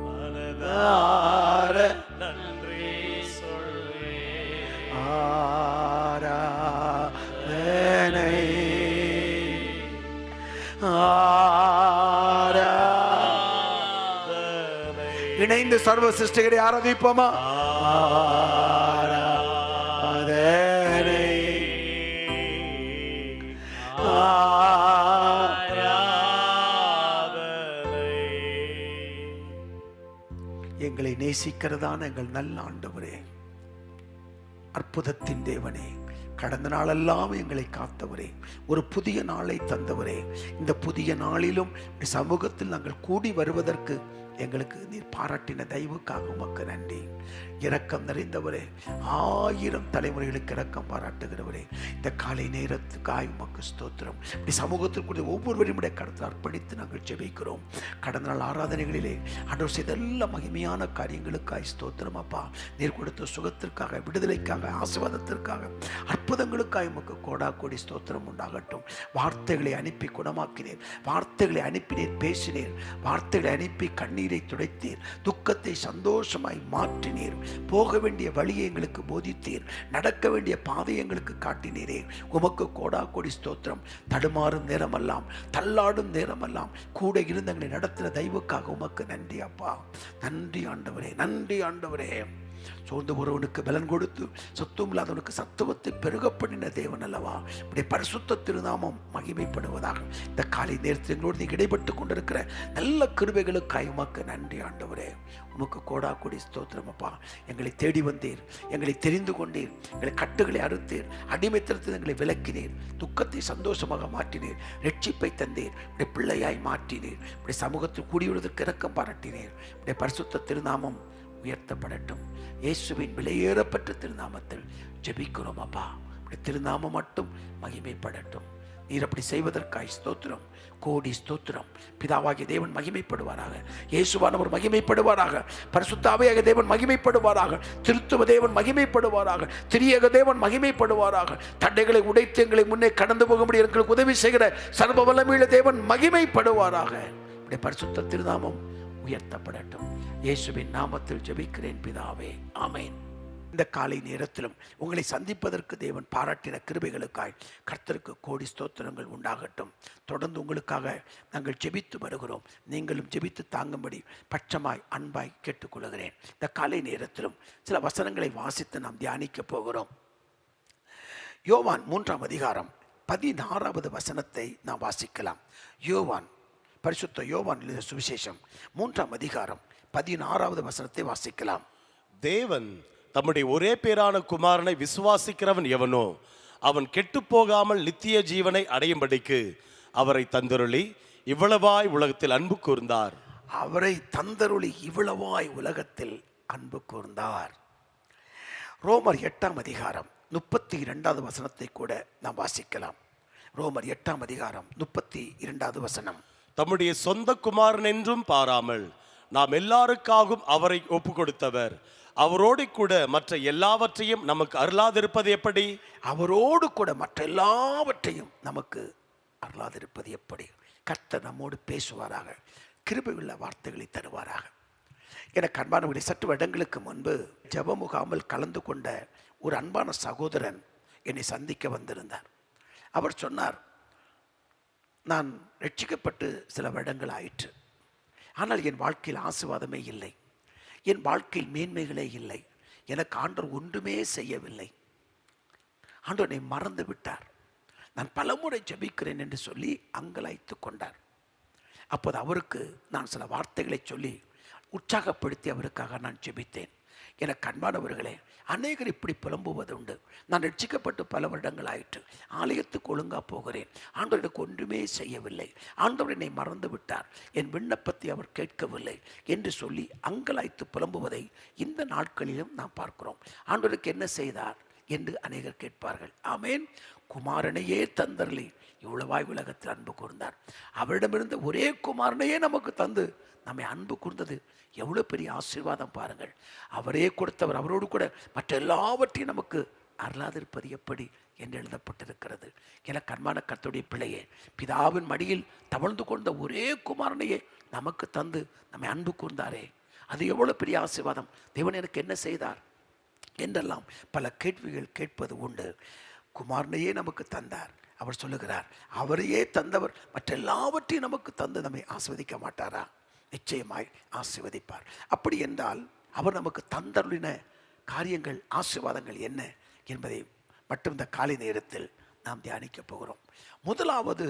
மனதார நன்றி சொல்வேன். ஆராதனை இணைந்து சர்வ சிருஷ்டிகரை ஆராதிப்போமா? எங்களை நேசிக்கிறதான எங்கள் நல்ல ஆண்டவரே, அற்புதத்தின் தேவனே, கடந்த நாளெல்லாம் எங்களை காத்தவரே, ஒரு புதிய நாளை தந்தவரே, இந்த புதிய நாளிலும் சமூகத்தில் நாங்கள் கூடி வருவதற்கு எங்களுக்கு நீர் பாராட்டின தயவுக்காக உமக்கு நன்றி. இரக்கம் நிறைந்தவரே, 1000 தலைமுறைகளுக்கு இரக்கம் பாராட்டுகிறவரே, இந்த காலை நேரத்துக்காய் உமக்கு ஸ்தோத்திரம். இப்படி சமூகத்திற்குரிய ஒவ்வொருவரையும் கருத்தில் அர்ப்பணித்து நாங்கள் ஜெபிக்கிறோம். கடந்த நாள் ஆராதனைகளிலே ஆண்டவர் செய்த எல்லா மகிமையான காரியங்களுக்காய் ஸ்தோத்திரம் அப்பா. நீர் கொடுத்த சுகத்திற்காக, விடுதலைக்காக, ஆசீர்வாதத்திற்காக, அற்புதங்களுக்காய் உமக்கு கோடா கோடி ஸ்தோத்திரம் உண்டாகட்டும். வார்த்தைகளை அனுப்பி குணமாக்கினேன், வார்த்தைகளை அனுப்பினேன் பேசினேன், வார்த்தைகளை அனுப்பி கண்ணீரை துடைத்தீர், துக்கத்தை சந்தோஷமாய் மாற்றினீர், போக வேண்டிய வழியை எங்களுக்கு போதித்தீர், நடக்க வேண்டிய பாதை எங்களுக்கு காட்டினீரே. உமக்கு கோடா கோடி ஸ்தோத்திரம். தடுமாறும் நேரமெல்லாம், தள்ளாடும் நேரமெல்லாம் கூட இருந்து எங்களை நடத்தின தயவுக்காக உமக்கு நன்றி அப்பா. நன்றி ஆண்டவரே, நன்றி ஆண்டவரே. சோர்ந்து ஒருவனுக்கு பலன் கொடுத்து சத்துவம் இல்லாதவனுக்கு சத்துவத்தை பெருக பண்ணின தேவன் அல்லவா. இப்படி பரிசுத்த திருநாமம் மகிமைப்படுவதாக. இந்த காலை நேரத்தில் எங்களோடு நீ இடைப்பட்டு கொண்டிருக்கிற நல்ல கிருபைகளுக்காய் உமக்கு நன்றி ஆண்டவரே. உமக்கு கோடா கோடி ஸ்தோத்திரம் அப்பா. எங்களை தேடி வந்தீர், எங்களை தெரிந்து கொண்டீர், எங்களை கட்டுகளை அறுத்தீர், அடிமைத்தனத்தில் எங்களை விலக்கினீர், துக்கத்தை சந்தோஷமாக மாற்றினீர், ரட்சிப்பை தந்தீர், இப்படி பிள்ளையாய் மாற்றினீர், இப்படி சமூகத்தில் கூடியுள்ளதற்கு இரக்கம் பாராட்டினீர். இப்படி பரிசுத்த திருநாமம் உயர்த்தப்படட்டும். இயேசுவின் விலையேறப்பட்ட திருநாமத்தில் ஜெபிக்கிறோம் அப்பா. அப்படி திருநாமம் மட்டும் மகிமைப்படட்டும். நீர் அப்படி செய்வதற்காய் ஸ்தோத்திரம், கோடி ஸ்தோத்திரம். பிதாவாகிய தேவன் மகிமைப்படுவாராக, இயேசுவானவர் மகிமைப்படுவாராக, பரிசுத்த ஆவியாகிய தேவன் மகிமைப்படுவாராக, திருத்துவ தேவன் மகிமைப்படுவாராக, திரியேக தேவன் மகிமைப்படுவாராக. தடைகளை உடைத்து எங்களை முன்னே கடந்து போகும்படி எங்களுக்கு உதவி செய்கிற சர்வ வல்லமையுள்ள தேவன் மகிமைப்படுவாராக. இப்படி பரிசுத்த திருநாமம் உயர்த்தப்படட்டும். இயேசுவின் நாமத்தில் ஜெபிக்கிறேன் பிதாவே, ஆமென். இந்த காலை நேரத்திலும் உங்களை சந்திப்பதற்கு தேவன் பாராட்டின கிருபைகளுக்காய் கர்த்தருக்கு கோடி ஸ்தோத்திரங்கள் உண்டாகட்டும். தொடர்ந்து உங்களுக்காக நாங்கள் ஜெபித்து வருகிறோம். நீங்களும் ஜெபித்து தாங்கும்படி பட்சமாய் அன்பாய் கேட்டுக்கொள்கிறேன். இந்த காலை நேரத்திலும் சில வசனங்களை வாசித்து நாம் தியானிக்க போகிறோம். யோவான் 3ஆம் அதிகாரம் 16வது வசனத்தை நாம் வாசிக்கலாம். யோவான், பரிசுத்த யோவான் எழுதிய சுவிசேஷம் 3ஆம் அதிகாரம் 16வது வசனத்தை வாசிக்கலாம். தேவன் தம்முடைய ஒரே பேரான குமாரனை விசுவாசிக்கிறவன் எவனோ அவன் கெட்டு போகாமல் நித்திய ஜீவனை அடையும்படிக்கு அவரை தந்தருளி இவ்வளவாய் உலகத்தில் அன்பு கூர்ந்தார். அவரை தந்தருளி இவ்வளவாய் உலகத்தில் அன்பு கூர்ந்தார். ரோமர் 8ஆம் அதிகாரம் 32வது வசனத்தை கூட நாம் வாசிக்கலாம். ரோமர் 8ஆம் அதிகாரம் 32வது வசனம். தம்முடைய சொந்த குமாரன் என்றும் பாராமல் நாம் எல்லாருக்காகவும் அவரை ஒப்பு கொடுத்தவர் அவரோடு கூட மற்ற எல்லாவற்றையும் நமக்கு அருளாதிருப்பது எப்படி? அவரோடு கூட மற்ற எல்லாவற்றையும் நமக்கு அருளாதிருப்பது எப்படி? கர்த்தர் நம்மோடு பேசுவாராக, கிருபையுள்ள வார்த்தைகளை தருவாராக. எனக்கு அன்பானவர்களை, சற்று வருடங்களுக்கு முன்பு ஜெப முகாமில் கலந்து கொண்ட ஒரு அன்பான சகோதரன் என்னை சந்திக்க வந்திருந்தார். அவர் சொன்னார், நான் ரட்சிக்கப்பட்டு சில வருடங்கள் ஆயிற்று, ஆனால் என் வாழ்க்கையில் ஆசீர்வாதமே இல்லை, என் வாழ்க்கையில் மேன்மைகளே இல்லை, எனக்கு ஆண்டவர் ஒன்றுமே செய்யவில்லை, ஆண்டவர் என்னை மறந்து விட்டார், நான் பலமுறை ஜெபிக்கிறேன் என்று சொல்லி அங்கலாய்த்து கொண்டார். அப்போது அவருக்கு நான் சில வார்த்தைகளை சொல்லி உற்சாகப்படுத்தி அவருக்காக நான் ஜெபித்தேன். எனக்கு அன்பானவர்களே, அநேகர் இப்படி புலம்புவது உண்டு. நான் ரட்சிக்கப்பட்டு பல வருடங்கள் ஆயிற்று, ஆலயத்துக்கு ஒழுங்காக போகிறேன், ஆண்டவர் எனக்கு ஒன்றுமே செய்யவில்லை, ஆண்டவர் என்னை மறந்து விட்டார், என் விண்ணப்பத்தை அவர் கேட்கவில்லை என்று சொல்லி அங்கலாய்த்து புலம்புவதை இந்த நாட்களிலும் நாம் பார்க்கிறோம். ஆண்டவருக்கு என்ன செய்தார் என்று அநேகர் கேட்பார்கள். ஆமேன். குமாரனையே தந்தர்லி இவ்வளவாய் உலகத்தில் அன்பு கூர்ந்தார். அவரிடமிருந்த ஒரே குமாரனையே நமக்கு தந்து நம்மை அன்பு கூர்ந்தது எவ்வளோ பெரிய ஆசீர்வாதம் பாருங்கள். அவரே கொடுத்தவர் அவரோடு கூட மற்ற எல்லாவற்றையும் நமக்கு அருளாதிருப்பது எப்படி என்று எழுதப்பட்டிருக்கிறது. எனக்கு அன்பான கர்த்தருடைய பிள்ளையே, பிதாவின் மடியில் தவழ்ந்து கொண்ட ஒரே குமாரனையே நமக்கு தந்து நம்மை அன்பு கூர்ந்தாரே, அது எவ்வளோ பெரிய ஆசீர்வாதம். தேவன் எனக்கு என்ன செய்தார் என்றெல்லாம் பல கேள்விகள் கேட்பது உண்டு. குமாரனையே நமக்கு தந்தார், அவர் சொல்லுகிறார், அவரையே தந்தவர் மற்ற எல்லாவற்றையும் நமக்கு தந்து நம்மை ஆசீர்வதிக்க மாட்டாரா? நிச்சயமாய் ஆசீர்வதிப்பார். அப்படி என்றால் அவர் நமக்கு தந்தருளின காரியங்கள், ஆசீர்வாதங்கள் என்ன என்பதை மட்டும் இந்த காலை நேரத்தில் நாம் தியானிக்க போகிறோம். முதலாவது,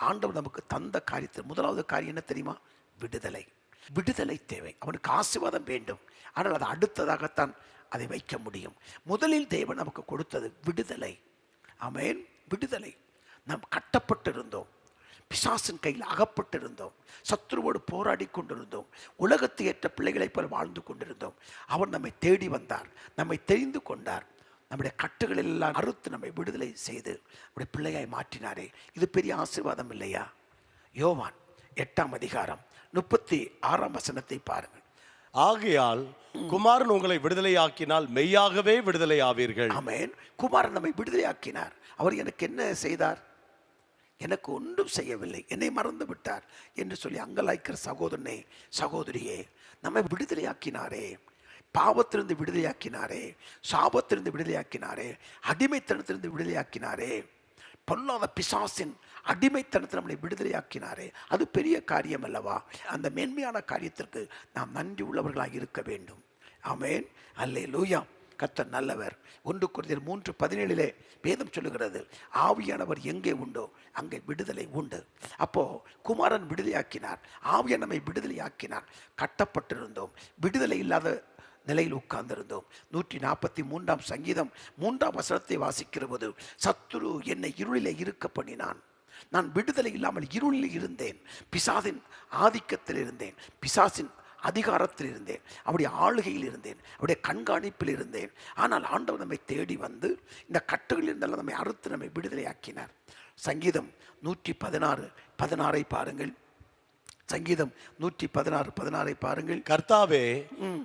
ஆண்டவர் நமக்கு தந்த காரியத்தில் முதலாவது காரியம் என்ன தெரியுமா? விடுதலை. விடுதலை தேவை. அவனுக்கு ஆசீர்வாதம் வேண்டும், ஆனால் அது அடுத்ததாகத்தான் அதை வைக்க முடியும். முதலில் தேவன் நமக்கு கொடுத்தது விடுதலை. ஆமென். விடுதலை. நாம் கட்டப்பட்டிருந்தோம், பிசாசின் கையில் அகப்பட்டிருந்தோம், சத்துருவோடு போராடி கொண்டிருந்தோம், உலகத்தை ஏற்ற பிள்ளைகளைப் போல வாழ்ந்து கொண்டிருந்தோம். அவர் நம்மை தேடி வந்தார், நம்மை தெரிந்து கொண்டார், நம்முடைய கட்டுகள் எல்லாம் அறுத்து நம்மை விடுதலை செய்து நம்முடைய பிள்ளையாய் மாற்றினாரே. இது பெரிய ஆசீர்வாதம் இல்லையா? யோவான் 8ஆம் அதிகாரம் 36ஆம் வசனத்தை பாருங்கள். ஆகையால் குமாரன் உங்களை விடுதலையாக்கினால் மெய்யாகவே விடுதலை ஆவீர்கள். ஆமென். குமாரன் நம்மை விடுதலையாக்கினார். அவர் எனக்கு என்ன செய்தார்? எனக்கு ஒன்றும் செய்யவில்லை, என்னை மறந்து விட்டார் என்று சொல்லி அங்கலாய்க்கிற சகோதரனே, சகோதரியே, நம்மை விடுதலையாக்கினாரே. பாவத்திலிருந்து விடுதலையாக்கினாரே, சாபத்திலிருந்து விடுதலையாக்கினாரே, அடிமைத்தனத்திலிருந்து விடுதலையாக்கினாரே, பொல்லாத பிசாசின் அடிமைத்தனத்தில் நம்மளை விடுதலையாக்கினாரே. அது பெரிய காரியம் அல்லவா? அந்த மேன்மையான காரியத்திற்கு நாம் நன்றி உள்ளவர்களாக இருக்க வேண்டும். ஆமென். அல்லேலூயா. கர்த்தர் நல்லவர். 1 கொரிந்தியர் 3:17 வேதம் சொல்லுகிறது, ஆவியானவர் எங்கே உண்டோ அங்கே விடுதலை உண்டு. அப்போ குமாரன் விடுதலையாக்கினார், ஆவியானவர் நம்மை விடுதலையாக்கினார். கட்டப்பட்டிருந்தோம், விடுதலை இல்லாத நிலையில் உட்கார்ந்திருந்தோம். 143ஆம் சங்கீதம் 3ஆம் வசனத்தை வாசிக்கிற போது, சத்துரு என்னை இருளிலே இருக்க பண்ணினான், நான் விடுதலை இல்லாமல் இருளில் இருந்தேன், பிசாசின் ஆதிக்கத்தில் இருந்தேன், பிசாசின் அதிகாரத்தில் இருந்தேன், அவருடைய ஆளுகையில் இருந்தேன், அவருடைய கண்காணிப்பில் இருந்தேன். ஆனால் ஆண்டவர் நம்மை தேடி வந்து இந்த கட்டுகளில் இருந்தாலும் நம்மை அறுத்து நம்மை விடுதலையாக்கினார். சங்கீதம் 116:16 பாருங்கள். சங்கீதம் 116:16 பாருங்கள். கர்த்தாவே,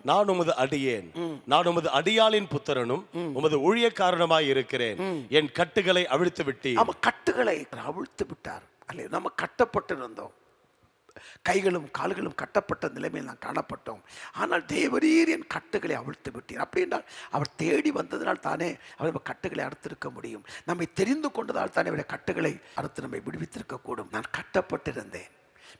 நான் உமது அடியேன், நான் உமது அடியாளின் புத்திரனும் உமது ஊழியக்காரனுமாய் இருக்கிறேன், என் கட்டுகளை அவிழ்த்து விட்டீர். நம்ம கட்டுகளை அவிழ்த்து விட்டார். அல்ல, நம்ம கட்டப்பட்டிருந்தோம், கைகளும் கால்களும் கட்டப்பட்ட நிலைமையில் நாம் காணப்பட்டோம். ஆனால் தேவரீர் என் கட்டுகளை அவிழ்த்து விட்டீர். அப்படி என்றால் அவர் தேடி வந்ததினால் தானே அவர் நம்ம கட்டுகளை அறுத்திருக்க முடியும். நம்மை தெரிந்து கொண்டதால் தானே அவருடைய கட்டுகளை அறுத்து நம்மை விடுவித்திருக்க கூடும். நான் கட்டப்பட்டிருந்தேன்,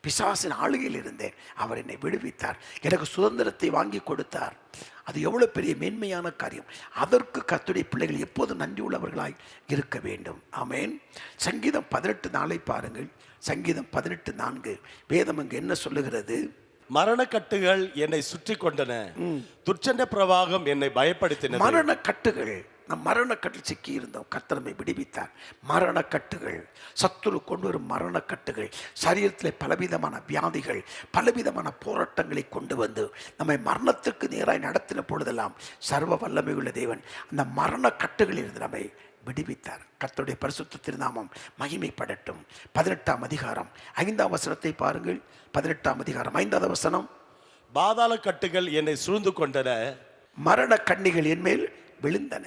பிசாசின் ஆளுகையில் இருந்தேன், அவர் என்னை விடுவித்தார், எனக்கு சுதந்திரத்தை வாங்கி கொடுத்தார். அது எவ்வளவு பெரிய மேன்மையான காரியம். அதற்கு கர்த்தருடைய பிள்ளைகள் எப்போதும் நன்றி உள்ளவர்களாய் இருக்க வேண்டும். ஆமென். சங்கீதம் 18:4 பாருங்கள். சங்கீதம் 18:4 வேதம் அங்கு என்ன சொல்லுகிறது? மரண கட்டுகள் என்னை சுற்றி கொண்டன, துர்ச்சண்ட பிரவாகம் என்னை பயப்படுத்தின. மரண கட்டுகள், நம் மரணக்கட்டில் சிக்கி இருந்தோம், கர்த்தர் நம்மை விடுவித்தார். மரணக்கட்டுகள், சத்துரு கொண்டு வரும் மரணக்கட்டுகள், சரீரத்தில் பலவிதமான வியாதிகள், பலவிதமான போராட்டங்களை கொண்டு வந்து நம்மை மரணத்துக்கு நேராய் நடத்தின பொழுதெல்லாம் சர்வ வல்லமை உள்ள தேவன் அந்த மரணக்கட்டுகளில் இருந்து நம்மை விடுவித்தார். கர்த்தருடைய பரிசுத்த திருநாமம் மகிமைப்படட்டும். 18ஆம் அதிகாரம் 5ஆம் வசனத்தை பாருங்கள். 18ஆம் அதிகாரம் 5ஆவது வசனம். பாதாள கட்டுகள் என்னை சூழ்ந்து கொண்டன, மரண கண்ணிகள் என்மேல் விழுந்தன.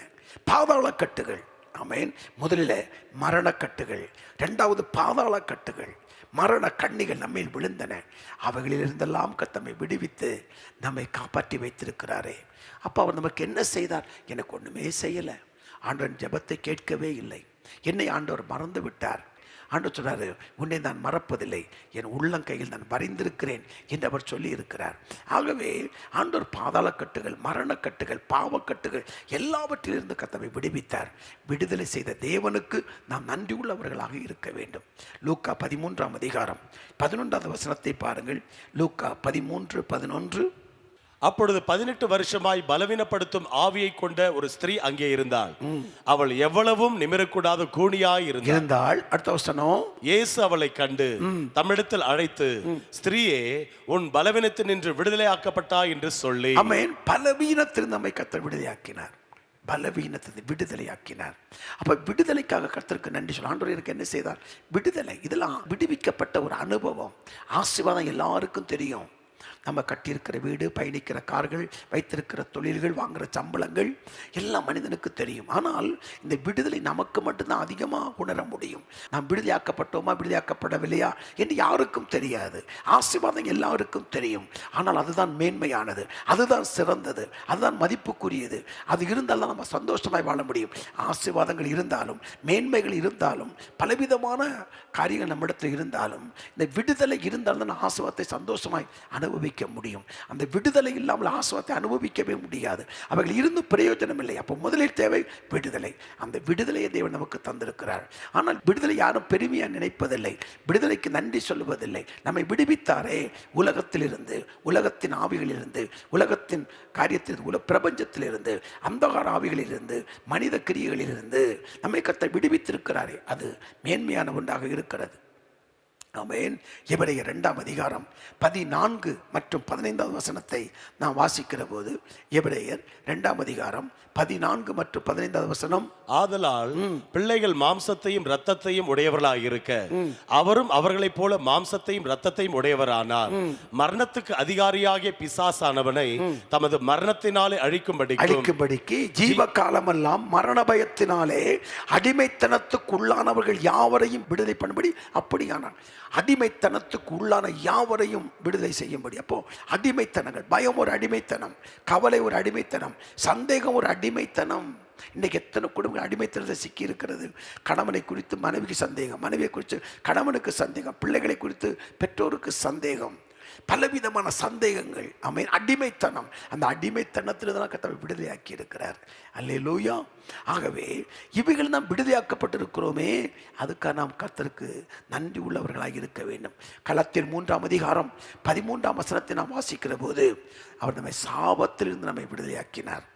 பாதாள கட்டுகள். ஆமென். முதலில் மரண கட்டுகள், இரண்டாவது பாதாள கட்டுகள், மரண கண்ணிகள் நம்மேல் விழுந்தன. அவைகளிலிருந்தெல்லாம் கர்த்தர் விடுவித்து நம்மை காப்பாற்றி வைத்திருக்கிறாரே. அப்போ அவர் நமக்கு என்ன செய்தார்? எனக்கு ஒன்றுமே செய்யலை. ஆண்டவன் ஜெபத்தை கேட்கவே இல்லை. என்னை ஆண்டவர் மறந்து விட்டார். ஆண்டவர் சொல்றாரு, உன்னை நான் மறப்பதில்லை, என் உள்ளங்கையில் நான் வரைந்திருக்கிறேன் என்று அவர் சொல்லி இருக்கிறார். ஆகவே ஆண்டவர் பாதாளக்கட்டுகள், மரணக்கட்டுகள், பாவக்கட்டுகள் எல்லாவற்றிலிருந்து கர்த்தரை விடுவித்தார். விடுதலை செய்த தேவனுக்கு நாம் நன்றி உள்ளவர்களாக இருக்க வேண்டும். லூக்கா 13ஆம் அதிகாரம் 11ஆவது வசனத்தை பாருங்கள். லூக்கா 13:11. அப்பொழுது 18 வருஷமாய் பலவீனப்படுத்தும் ஆவியை கொண்ட ஒரு ஸ்திரீ அங்கே இருந்தாள். அவள் எவ்வளவும் நிமிரக்கூடாத கூனியாய் இருந்தாள். அடுத்த வசனம். இயேசு அவளை கண்டு தம்மிடத்தில் அழைத்து, ஸ்திரீயே, உன் பலவீனத்தில் நின்று விடுதலை ஆக்கப்பட்டாய் என்று சொல்லி. ஆமென். பலவீனத்தில் நம்மை கர்த்தர் விடுதலையாக்கினார். பலவீனத்தை விடுதலையாக்கினார். அப்ப விடுதலைக்காக கர்த்தருக்கு நன்றி சொல்ல. ஆண்டவர் எனக்கு என்ன செய்தார்? விடுதலை. இதெல்லாம் விடுவிக்கப்பட்ட ஒரு அனுபவம், ஆசீர்வாதம் எல்லாருக்கும் தெரியும். நம்ம கட்டியிருக்கிற வீடு, பயணிக்கிற கார்கள், வைத்திருக்கிற தொழில்கள், வாங்குகிற சம்பளங்கள் எல்லாம் மனிதனுக்கு தெரியும். ஆனால் இந்த விடுதலை நமக்கு மட்டும்தான் அதிகமாக உணர முடியும். நாம் விடுதலையாக்கப்பட்டோமா விடுதலையாக்கப்படவில்லையா என்று யாருக்கும் தெரியாது. ஆசீர்வாதம் எல்லாருக்கும் தெரியும். ஆனால் அதுதான் மேன்மையானது, அதுதான் சிறந்தது, அதுதான் மதிப்புக்குரியது. அது இருந்தால் தான் நம்ம சந்தோஷமாய் வாழ முடியும். ஆசீர்வாதங்கள் இருந்தாலும், மேன்மைகள் இருந்தாலும், பலவிதமான காரியங்கள் நம்மிடத்தில் இருந்தாலும், இந்த விடுதலை இருந்தால் தான் ஆசீர்வாதத்தை சந்தோஷமாய் அனுபவிக்க முடியும். அந்த விடுதலை இல்லாமல் ஆசீர்வாதத்தை அனுபவிக்கவே முடியாது. அவைகள் இருந்து பிரயோஜனம் இல்லை. அப்போ முதலில் தேவை விடுதலை. அந்த விடுதலையை தேவன் நமக்கு தந்திருக்கிறார். ஆனால் விடுதலை யாரும் பெருமையா நினைப்பதில்லை, விடுதலைக்கு நன்றி சொல்லுவதில்லை. நம்மை விடுவித்தாரே உலகத்திலிருந்து, உலகத்தின் ஆவிகளிலிருந்து, உலகத்தின் காரியத்திலிருந்து, பிரபஞ்சத்திலிருந்து, அந்தகார ஆவிகளிலிருந்து, மனித கிரியைகளிலிருந்து நம்மை கர்த்தர் விடுவித்திருக்கிறாரே, அது மேன்மையான ஒன்றாக இருக்கிறது. ஆமென். எபிரேயர் 2ஆம் அதிகாரம் 14 மற்றும் 15வது வசனத்தை நாம் வாசிக்கிற போது, எபிரேயர் 2ஆம் அதிகாரம் 14 மற்றும் 15வது வசனம், ஆதலால் பிள்ளைகள் மாம்சத்தையும் இரத்தத்தையும் உடையவர்களாக இருக்க அவரும் அவர்களைப் போல மாம்சத்தையும் இரத்தத்தையும் உடையவரானார். மரணத்துக்கு அதிகாரியாகிய பிசாசானவனை தமது மரணத்தினாலே அழிக்கும்படிக்கு ஜீவகாலமெல்லாம் மரண பயத்தினாலே அடிமைத்தனத்துக்கு உள்ளானவர்கள் யாவரையும் விடுதலை பண்ணும்படி அப்படியானார். அடிமைத்தனத்துக்கு உள்ளான யாவரையும் விடுதலை செய்யும்படி. அப்போ அடிமைத்தனங்கள், பயம் ஒரு அடிமைத்தனம், கவலை ஒரு அடிமைத்தனம், சந்தேகம் ஒரு அடிமைத்தனம். இன்றைக்கு எத்தனை குடும்பங்கள் அடிமைத்தனத்தை சிக்கி இருக்கிறது. கணவனை குறித்து மனைவிக்கு சந்தேகம், மனைவியை குறித்து கணவனுக்கு சந்தேகம், பிள்ளைகளை குறித்து பெற்றோருக்கு சந்தேகம், பலவிதமான சந்தேகங்கள். ஆமென். அடிமைத்தனம். அந்த அடிமைத்தனத்தில் தான் கர்த்தர் விடுதலையாக்கி இருக்கிறார். அல்லேலூயா. ஆகவே இவைகள் நாம் விடுதலையாக்கப்பட்டிருக்கிறோமே, அதுக்காக நாம் கர்த்தருக்கு நன்றி உள்ளவர்களாக இருக்க வேண்டும். கலாத்தியர் 3ஆம் அதிகாரம் 13ஆம் வசனத்தை நாம் வாசிக்கிற போது, அவர் நம்மை சாபத்திலிருந்து நம்மை விடுதலையாக்கினார்.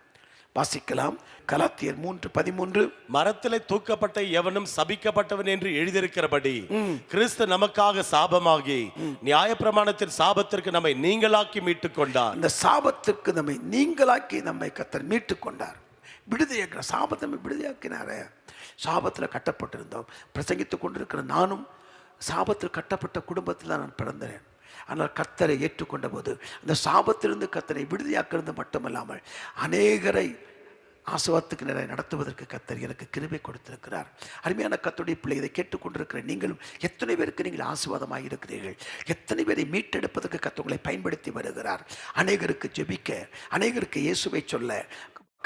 வாசிக்கலாம். கலாத்தியர் 3:13. மரத்திலே தூக்கப்பட்ட எவனும் சபிக்கப்பட்டவன் என்று எழுதியிருக்கிறபடி கிறிஸ்து நமக்காக சாபமாகி நியாயப்பிரமாணத்தின் சாபத்திற்கு நம்மை நீங்களாக்கி மீட்டுக் கொண்டார். அந்த சாபத்திற்கு நம்மை நீங்களாக்கி நம்மை கர்த்தர் மீட்டுக் கொண்டார். விடுதலையாக்கிற சாபத்தை நம்ம விடுதலையாக்கினாரே. சாபத்தில் கட்டப்பட்டிருந்தோம். பிரசங்கித்துக் கொண்டிருக்கிற நானும் சாபத்தில் கட்டப்பட்ட குடும்பத்தில் தான் நான் பிறந்தேன். ஆனால் கர்த்தரை ஏற்றுக்கொண்ட போது அந்த சாபத்திலிருந்து கர்த்தரை விடுதலையாக்கிறது மட்டுமல்லாமல் அநேகரை ஆசீர்வாதத்துக்கு நிறைய நடத்துவதற்கு கர்த்தர் எனக்கு கிருபை கொடுத்திருக்கிறார். அருமையான கர்த்தருடைய பிள்ளை, இதை கேட்டுக்கொண்டிருக்கிற நீங்களும் எத்தனை பேருக்கு நீங்கள் ஆசீர்வாதமாக இருக்கிறீர்கள்? எத்தனை பேரை மீட்டெடுப்பதற்கு கர்த்தர் உங்களை பயன்படுத்தி வருகிறார். அநேகருக்கு ஜெபிக்க, அநேகருக்கு இயேசுவை சொல்ல,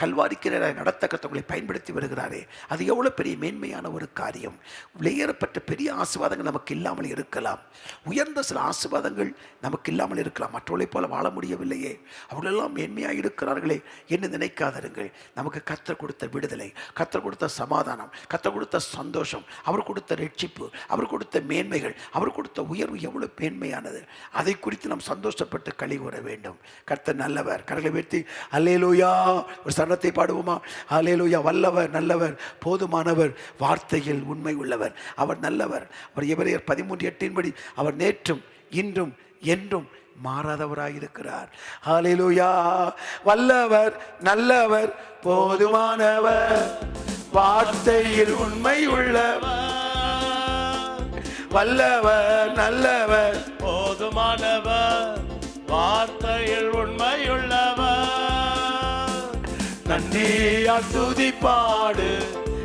கல்வாரிக்கு நடத்த கர்த்தர்களை பயன்படுத்தி வருகிறாரே, அது எவ்வளோ பெரிய மேன்மையான ஒரு காரியம். விலையேறப்பட்ட பெரிய ஆசீர்வாதங்கள் நமக்கு இல்லாமல் இருக்கலாம், உயர்ந்த சில ஆசீர்வாதங்கள் நமக்கு இல்லாமல் இருக்கலாம். மற்றவர்களைப் போல வாழ முடியவில்லையே, அவர்களெல்லாம் மேன்மையாக இருக்கிறார்களே என்று நினைக்காதருங்கள். நமக்கு கர்த்தர் கொடுத்த விடுதலை, கர்த்தர் கொடுத்த சமாதானம், கர்த்தர் கொடுத்த சந்தோஷம், அவர் கொடுத்த ரட்சிப்பு, அவர் கொடுத்த மேன்மைகள், அவர் கொடுத்த உயர்வு எவ்வளோ மேன்மையானது. அதை குறித்து நாம் சந்தோஷப்பட்டு களி கூற வேண்டும். கர்த்தர் நல்லவர். கரங்களை உயர்த்தி அல்லேலூயா ஒரு சரணத்தை பாடுவோமா? அல்லேலூயா. வல்லவர், நல்லவர், போதுமானவர், வார்த்தையில் உண்மை உள்ளவர், அவர் நல்லவர். அவர் எபிரேயர் 13:8 படி அவர் நேற்றும் இன்றும் என்றும் மாறாதவராயிருக்கிறார். அல்லேலூயா. வல்லவர், நல்லவர், போதுமானவர், வார்த்தையில் உண்மை உள்ளவர். வல்லவர், நல்லவர், போதுமானவர், வார்த்தையில் உண்மையுள்ளவர். நன்றியால் துதிப்பாடு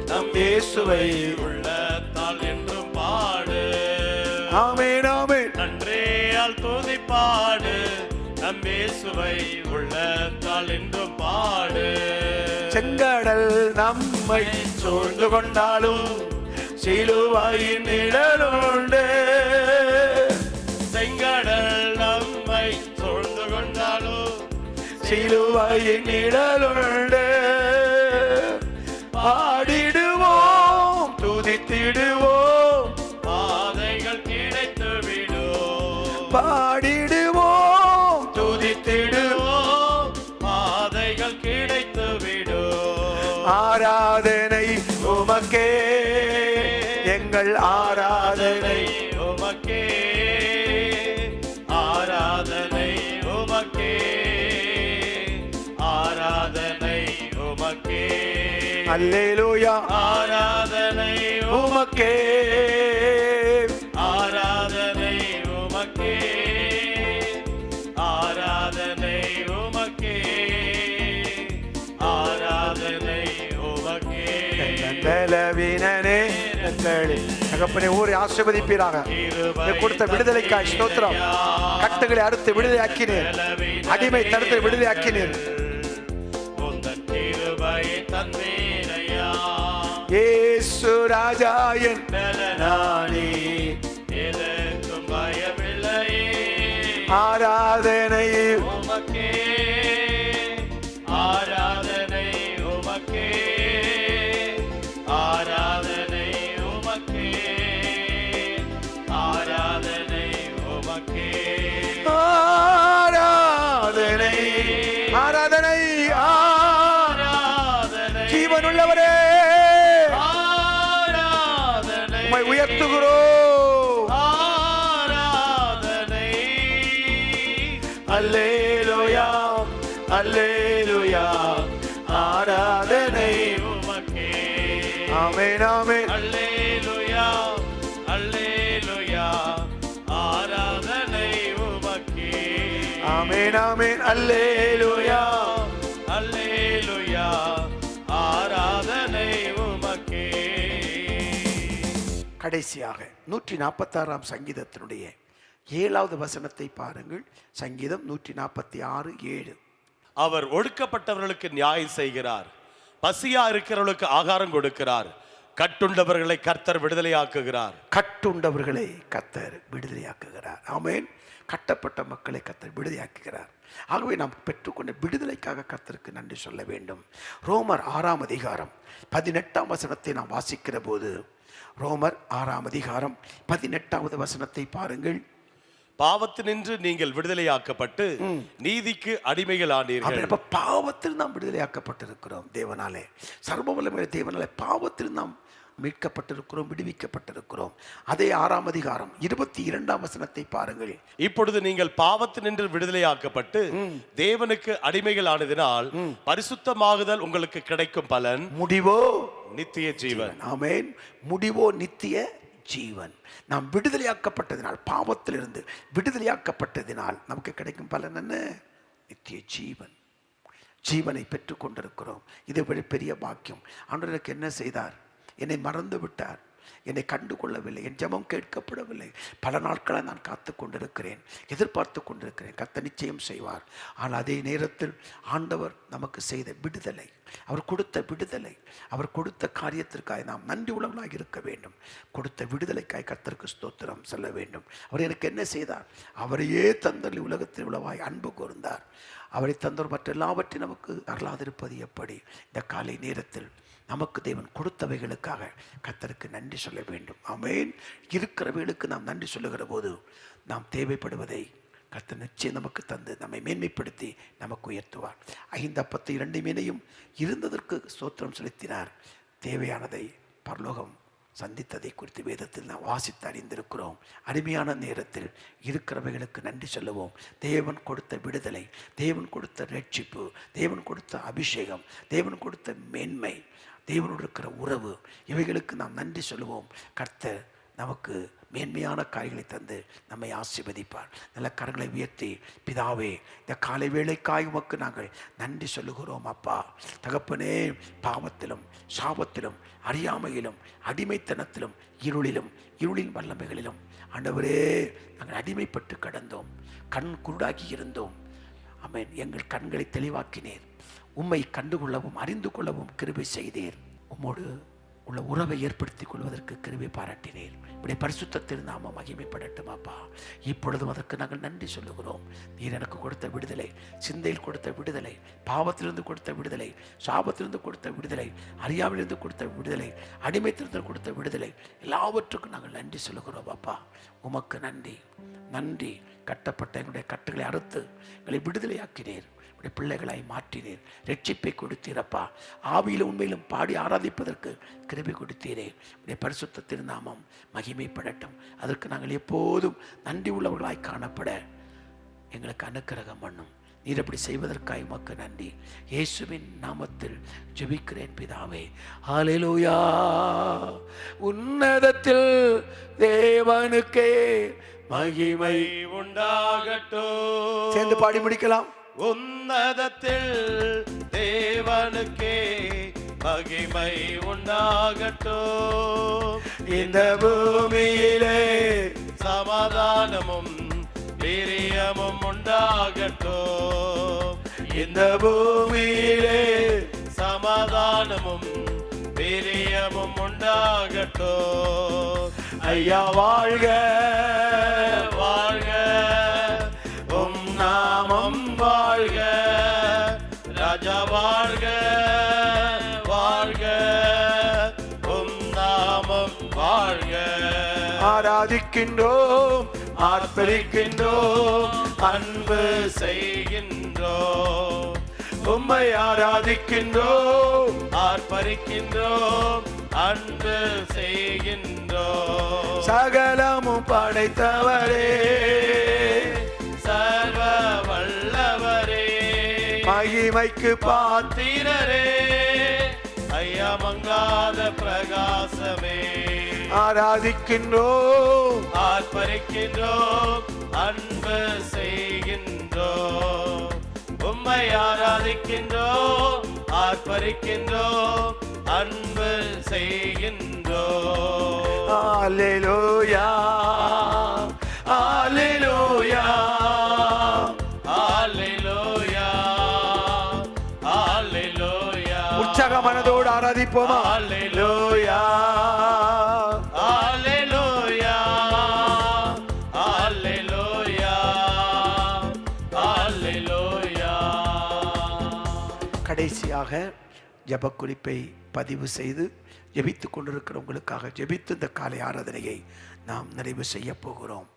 நம் இயேசுவை உள்ளத்தால் என்றும் பாடு. ஆமென், ஆமென். நன்றியால் துதிப்பாடு நம் இயேசுவை உள்ளத்தால் என்றும் பாடு. செங்கடல் நம்மை சூழ்ந்து கொண்டாலும் சிலுவையின் நிழலுண்டு. செங்கடல் நம்மை சூழ்ந்து கொண்டாலும் சிலுவையின் நிழலுண்டு. பாடிடுவோம், துதித்திடுவோம், பாதைகள் கிடைத்து விடும். பாடிடுவோம், துதித்திடுவோம், பாதைகள் கிடைத்து விடும். ஆராதனை உமக்கே, எங்கள் ஆராதனை உமக்கே, ஆராதனை உமக்கே, ஆராதனை உமக்கே. அல்லேலூயா. ஆராதனை உமக்கே, ஆராதனை உமக்கே, வேளை தகப்பனே ஊரை ஆசீர்வதிப்பீராக. நீர் கொடுத்த விடுதலைக்காய் ஸ்தோத்திரம். கட்டுகளை அறுத்து விடுதலை ஆக்கினீர், அடிமை தடுத்து விடுதலை ஆக்கினீர். இயேசு ராஜா என் நானே, எதற்கும் பயமில்லையே, ஆராதனை உமக்கே, ஆராதனை உமக்கே, ஆராதனை உமக்கே, ஆராதனை உமக்கே, ஆராதனை ஆராதனை ஆராதனை ஜீவனுள்ளவரே ஆராதனை உம்மை உயர்த்துகிறோம். ஆராதனை அல்லேலூயா அல்லேலூயா ஆராதனை உமக்கே, ஆமென் ஆமென். அல்லேலூயா அல்லேலூயா ஆராதனை உமக்கே, ஆமென் ஆமென். அல்லேலூயா அல்லேலூயா ஆராதனை உமக்கே. கடைசியாக 146ஆம் சங்கீதத்தினுடைய 7வது வசனத்தை பாருங்கள். சங்கீதம் 146:7. அவர் ஒடுக்கப்பட்டவர்களுக்கு நியாயம் செய்கிறார், பசியா இருக்கிறவர்களுக்கு ஆகாரம் கொடுக்கிறார், கட்டுண்டவர்களை கர்த்தர் விடுதலையாக்குகிறார். கட்டுண்டவர்களை கர்த்தர் விடுதலையாக்குகிறார். ஆமென். கட்டப்பட்ட மக்களை கர்த்தர் விடுதலையாக்குகிறார். ஆகவே நாம் பெற்றுக்கொண்ட விடுதலைக்காக கர்த்தருக்கு நன்றி சொல்ல வேண்டும். ரோமர் 6ஆம் அதிகாரம் 18ஆம் வசனத்தை நாம் வாசிக்கிற போது, ரோமர் 6ஆம் அதிகாரம் 18வது வசனத்தை பாருங்கள். பாவத்தினின்று நீங்கள் விடுதலையாக்கப்பட்டு நீதிக்கு அடிமைகள் ஆனீர்கள். அப்ப பாவத்தில் நாம் விடுதலையாக்கப்பட்டிருக்கிறோம் தேவனாலே. சர்வவல்லமையுள்ள தேவனாலே பாவத்தில் நாம் மீட்கப்பட்டிருக்கிறோம், விடுவிக்கப்பட்டிருக்கிறோம். அதே 6ஆம் அதிகாரம் 22ஆம் வசனத்தை பாருங்கள். இப்பொழுது நீங்கள் பாவத்தினின்று விடுதலையாக்கப்பட்டு தேவனுக்கு அடிமைகள் ஆனதினால் பரிசுத்தமாகுதல் உங்களுக்கு கிடைக்கும் பலன் முடிவோ நித்திய ஜீவன். ஆமென். முடிவோ நித்திய ஜீவன். நாம் விடுதலையாக்கப்பட்டதினால், பாவத்திலிருந்து விடுதலையாக்கப்பட்டதினால் நமக்கு கிடைக்கும் பலன் என்ன? நித்திய ஜீவன். ஜீவனை பெற்றுக் கொண்டிருக்கிறோம். இதை விட பெரிய பாக்கியம். ஆண்டவர் எனக்கு என்ன செய்தார்? என்னை மறந்து விட்டார், என்னை கண்டு கொள்ளவில்லை, என் ஜெபம் கேட்கப்படவில்லை. பல நாட்களை நான் காத்து கொண்டிருக்கிறேன், எதிர்பார்த்து கொண்டிருக்கிறேன். கர்த்தர் நிச்சயம் செய்வார். ஆனால் அதே நேரத்தில் ஆண்டவர் நமக்கு செய்த விடுதலை, அவர் கொடுத்த விடுதலை, அவர் கொடுத்த காரியத்திற்காக நாம் நன்றி உள்ளவர்களாக இருக்க வேண்டும். கொடுத்த விடுதலைக்காய் கர்த்தருக்கு ஸ்தோத்திரம் சொல்ல வேண்டும். அவர் எனக்கு என்ன செய்தார்? அவரையே தந்தள்ளி உலகத்தில் உளவாய் அன்பு கூர்ந்தார். அவரை தந்தோர் மற்ற எல்லாவற்றையும் நமக்கு அருளாதிருப்பது எப்படி? இந்த காலை நேரத்தில் நமக்கு தேவன் கொடுத்தவைகளுக்காக கர்த்தருக்கு நன்றி சொல்ல வேண்டும். ஆமென். இருக்கிறவைகளுக்கு நாம் நன்றி சொல்லுகிற போது நாம் தேவைப்படுவதை கர்த்தர் நிச்சயம் நமக்கு தந்து நம்மை மேன்மைப்படுத்தி நமக்கு உயர்த்துவார். 5 அப்பத்தை 2 மீனையும் இருந்ததற்கு ஸ்தோத்திரம் செலுத்தினார். தேவையானதை பரலோகம் சந்தித்ததை குறித்து வேதத்தில் நாம் வாசித்து அறிந்திருக்கிறோம். அருமையான நேரத்தில் இருக்கிறவைகளுக்கு நன்றி சொல்லுவோம். தேவன் கொடுத்த விடுதலை, தேவன் கொடுத்த ரட்சிப்பு, தேவன் கொடுத்த அபிஷேகம், தேவன் கொடுத்த மேன்மை, தேவனோடு இருக்கிற உறவு, இவைகளுக்கு நாம் நன்றி சொல்லுவோம். கர்த்தர் நமக்கு மேன்மையான காரியங்களை தந்து நம்மை ஆசீர்வதிப்பார். நல்ல கரங்களை உயர்த்தி, பிதாவே, இந்த காலை வேளைக்காய் உமக்கு நாங்கள் நன்றி சொல்லுகிறோம். அப்பா தகப்பனே, பாவத்திலும் சாபத்திலும் அறியாமையிலும் அடிமைத்தனத்திலும் இருளின் வல்லமைகளிலும் ஆண்டவரே நாங்கள் அடிமைப்பட்டு கடந்தோம், கண் குருடாகி இருந்தோம். ஆமென். எங்கள் கண்களை தெளிவாக்கினீர். உம்மை கண்டுகொள்ளவும் அறிந்து கொள்ளவும் கிருபை செய்தீர். உம்மோடு உள்ள உறவை ஏற்படுத்திக் கொள்வதற்கு கிருபை பாராட்டினீர். இப்படி பரிசுத்த திருநாமம் மகிமைப்படட்டும் அப்பா. இப்பொழுதும் அதற்கு நாங்கள் நன்றி சொல்லுகிறோம். நீர் எனக்கு கொடுத்த விடுதலை, சிந்தையில் கொடுத்த விடுதலை, பாவத்திலிருந்து கொடுத்த விடுதலை, சாபத்திலிருந்து கொடுத்த விடுதலை, அறியாமலிருந்து கொடுத்த விடுதலை, அடிமைத்திலிருந்து கொடுத்த விடுதலை, எல்லாவற்றுக்கும் நாங்கள் நன்றி சொல்லுகிறோம் அப்பா. உமக்கு நன்றி நன்றி. கட்டப்பட்ட எங்களுடைய கட்டுகளை அறுத்து எங்களை விடுதலையாக்கினீர். பிள்ளைகளாய் மாற்றினீர். ரட்சிப்பை கொடுத்தீரப்பா. ஆவியிலும் உண்மையிலும் பாடி ஆராதிப்பதற்கு கிருபை கொடுத்தீரே. உடைய பரிசுத்த திருநாமம் மகிமைப்படட்டும். அதற்கு நாங்கள் எப்போதும் நன்றி உள்ளவர்களாய் காணப்பட எங்களுக்கு அனுக்கிரகம் பண்ணும். நீர் அப்படி செய்வதற்காக உமக்கு நன்றி. இயேசுவின் நாமத்தில் ஜெபிக்கிறேன் பிதாவே. ஹல்லேலூயா. உன்னதத்தில் தேவனுக்கே மகிமை உண்டாகட்டும். சேர்ந்து பாடி முடிக்கலாம். உன்னதத்தில் தேவனுக்கே மகிமை உண்டாகட்டும். இந்த பூமியிலே சமாதானமும் வீரியமும் உண்டாகட்டும். இந்த பூமியிலே சமாதானமும் வீரியமும் உண்டாகட்டும். ஐயா வாழ்க வாழ்க, உம் நாமம் வாழ்க. ராஜா வாழ்க வாழ்க, உம் நாமம் வாழ்க. ஆராதிக்கின்றோம், ஆர்ப்பரிக்கின்றோம், அன்பு செய்கின்றோம். உம்மை ஆராதிக்கின்றோம், ஆர்ப்பரிக்கின்றோம், அன்பு செய்கின்றோம். சகலமும் படைத்தவரே, சர்வ வல்லவரே, மகிமைக்கு பாத்திர தீரரே, ஐயா மங்காத பிரகாசமே. ஆராதிக்கின்றோம், ஆர்ப்பரிக்கின்றோம், அன்பு செய்கின்றோம். உம்மை ஆராதிக்கின்றோம், ஆர்ப்பரிக்கின்றோம், அன்பு செய்கின்றோம். அல்லேலூயா, அல்லேலூயா, அல்லேலூயா, அல்லேலூயா. உற்சாக மனதோடு ஆராதிப்போமா? அல்லேலூயா, அல்லேலூயா, அல்லேலூயா, அல்லேலூயா. கடைசியாக ஜெபக்குறிப்பை பதிவு செய்து ஜெபித்து கொண்டிருக்கிறவங்களுக்காக ஜெபித்து இந்த காலை ஆராதனையை நாம் நிறைவு செய்ய போகிறோம்.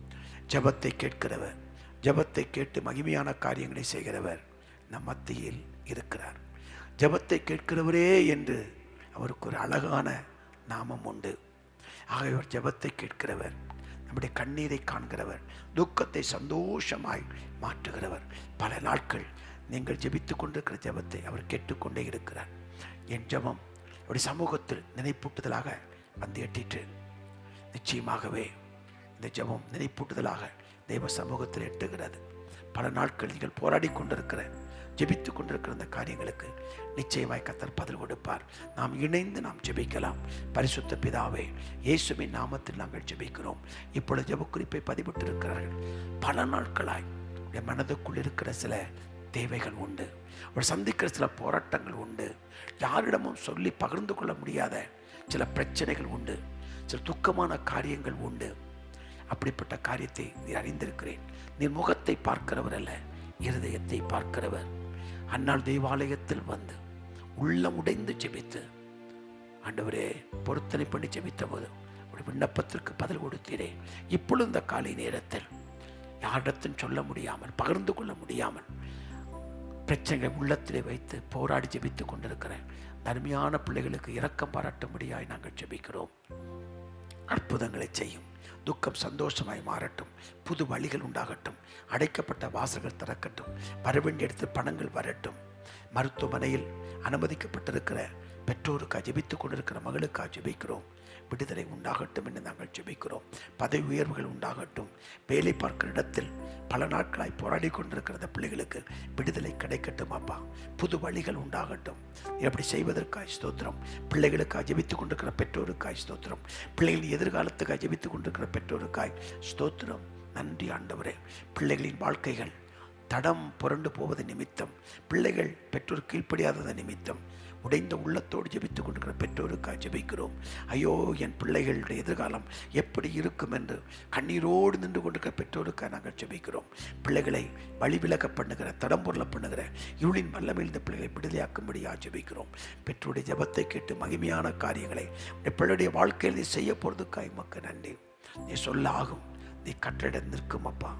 ஜெபத்தை கேட்கிறவர், ஜெபத்தை கேட்டு மகிமையான காரியங்களை செய்கிறவர் நம் மத்தியில் இருக்கிறார். ஜெபத்தை கேட்கிறவரே என்று அவருக்கு ஒரு அழகான நாமம் உண்டு. ஆகையவர் ஜெபத்தை கேட்கிறவர், நம்முடைய கண்ணீரை காண்கிறவர், துக்கத்தை சந்தோஷமாய் மாற்றுகிறவர். பல நாட்கள் நீங்கள் ஜெபித்து கொண்டிருக்கிற ஜெபத்தை அவர் கேட்டுக்கொண்டே இருக்கிறார். என் ஜெபம் அவருடைய சமூகத்தில் நினைப்பூட்டுதலாக வந்து எட்டிற்று. நிச்சயமாகவே இந்த ஜெபம் நினைப்பூட்டுதலாக தெய்வ சமூகத்தில் எட்டுகிறது. பல நாட்கள் நீங்கள் போராடி கொண்டிருக்கிற ஜெபித்து கொண்டிருக்கிற இந்த காரியங்களுக்கு நிச்சயமாய் கர்த்தர் பதில் கொடுப்பார். நாம் இணைந்து நாம் ஜெபிக்கலாம். பரிசுத்த பிதாவே, இயேசுவின் நாமத்தில் நாங்கள் ஜெபிக்கிறோம். இப்பொழுது ஜெபக்குறிப்பை பதிவிட்டிருக்கிறார்கள். பல நாட்களாய் என் மனதுக்குள் இருக்கிற சில தேவைகள் உண்டு, ஒரு சந்திக்கிற சில போராட்டங்கள் உண்டு, யாரிடமும் சொல்லி பகிர்ந்து கொள்ள முடியாத சில பிரச்சனைகள் உண்டு, சில துக்கமான காரியங்கள் உண்டு. அப்படிப்பட்ட காரியத்தை நீர் அறிந்திருக்கிறேன். நீர் முகத்தை பார்க்கிறவர் அல்ல, இருதயத்தை பார்க்கிறவர். அந்நாள் தேவாலயத்தில் வந்து உள்ளம் உடைந்து ஜெபித்து ஆண்டவரே பொருத்தனை பண்ணி ஜெபித்த போது ஒரு விண்ணப்பத்திற்கு பதில் கொடுத்தீரே. இப்பொழுது இந்த காலை நேரத்தில் யாரிடத்தும் சொல்ல முடியாமல் பகிர்ந்து கொள்ள முடியாமல் பிரச்சனைகளை உள்ளத்திலே வைத்து போராடி ஜெபித்துக் கொண்டிருக்கிற அருமையான பிள்ளைகளுக்கு இரக்கம் பாராட்டும்படியாய் நாங்கள் ஜெபிக்கிறோம். அற்புதங்களை செய்யும். துக்கம் சந்தோஷமாய் மாறட்டும். புது வழிகள் உண்டாகட்டும். அடைக்கப்பட்ட வாசல்கள் திறக்கட்டும். வரவேண்டிய இடத்தில் பணங்கள் வரட்டும். மருத்துவமனையில் அனுமதிக்கப்பட்டிருக்கிற பெற்றோருக்காக ஜெபித்துக் கொண்டிருக்கிற மகளுக்காக ஜெபிக்கிறோம். விடுதலை உண்டாகட்டும் என்று நாங்கள் ஜெபிக்கிறோம். பதவி உயர்வுகள் உண்டாகட்டும். வேலை பார்க்கிற இடத்தில் பல நாட்களாய் போராடி கொண்டிருக்கிற பிள்ளைகளுக்கு விடுதலை கிடைக்கட்டும். அப்பா, புது வழிகள் உண்டாகட்டும். எப்படி செய்வதற்காய் ஸ்தோத்திரம். பிள்ளைகளுக்காக ஜெபித்துக் கொண்டிருக்கிற பெற்றோருக்காய் ஸ்தோத்திரம். பிள்ளைகளின் எதிர்காலத்துக்காக ஜெபித்துக் கொண்டிருக்கிற பெற்றோருக்காய் ஸ்தோத்திரம். நன்றி ஆண்டவரே. பிள்ளைகளின் வாழ்க்கைகள் தடம் புரண்டு போவது நிமித்தம், பிள்ளைகள் பெற்றோர் கீழ்ப்படியாதது நிமித்தம் உடைந்த உள்ளத்தோடு ஜெபித்துக் கொண்டிருக்கிற பெற்றோருக்காக ஜெபிக்கிறோம். ஐயோ, என் பிள்ளைகளுடைய எதிர்காலம் எப்படி இருக்கும் என்று கண்ணீரோடு நின்று கொண்டிருக்கிற பெற்றோருக்காக நாங்கள் ஜெபிக்கிறோம். பிள்ளைகளை வழிவிலக பண்ணுகிற, தடம்பொருள பண்ணுகிற இருளின் வல்லமையில் இந்த பிள்ளைகளை விடுதலையாக்கும்படியாக ஜெபிக்கிறோம். பெற்றோருடைய ஜெபத்தை கேட்டு மகிமையான காரியங்களை பிள்ளையுடைய வாழ்க்கையில் நீ செய்ய போறதுக்காக உமக்கு நன்றி. நீ சொல்ல ஆகும், நீ கட்டட நிற்கும் அப்பா.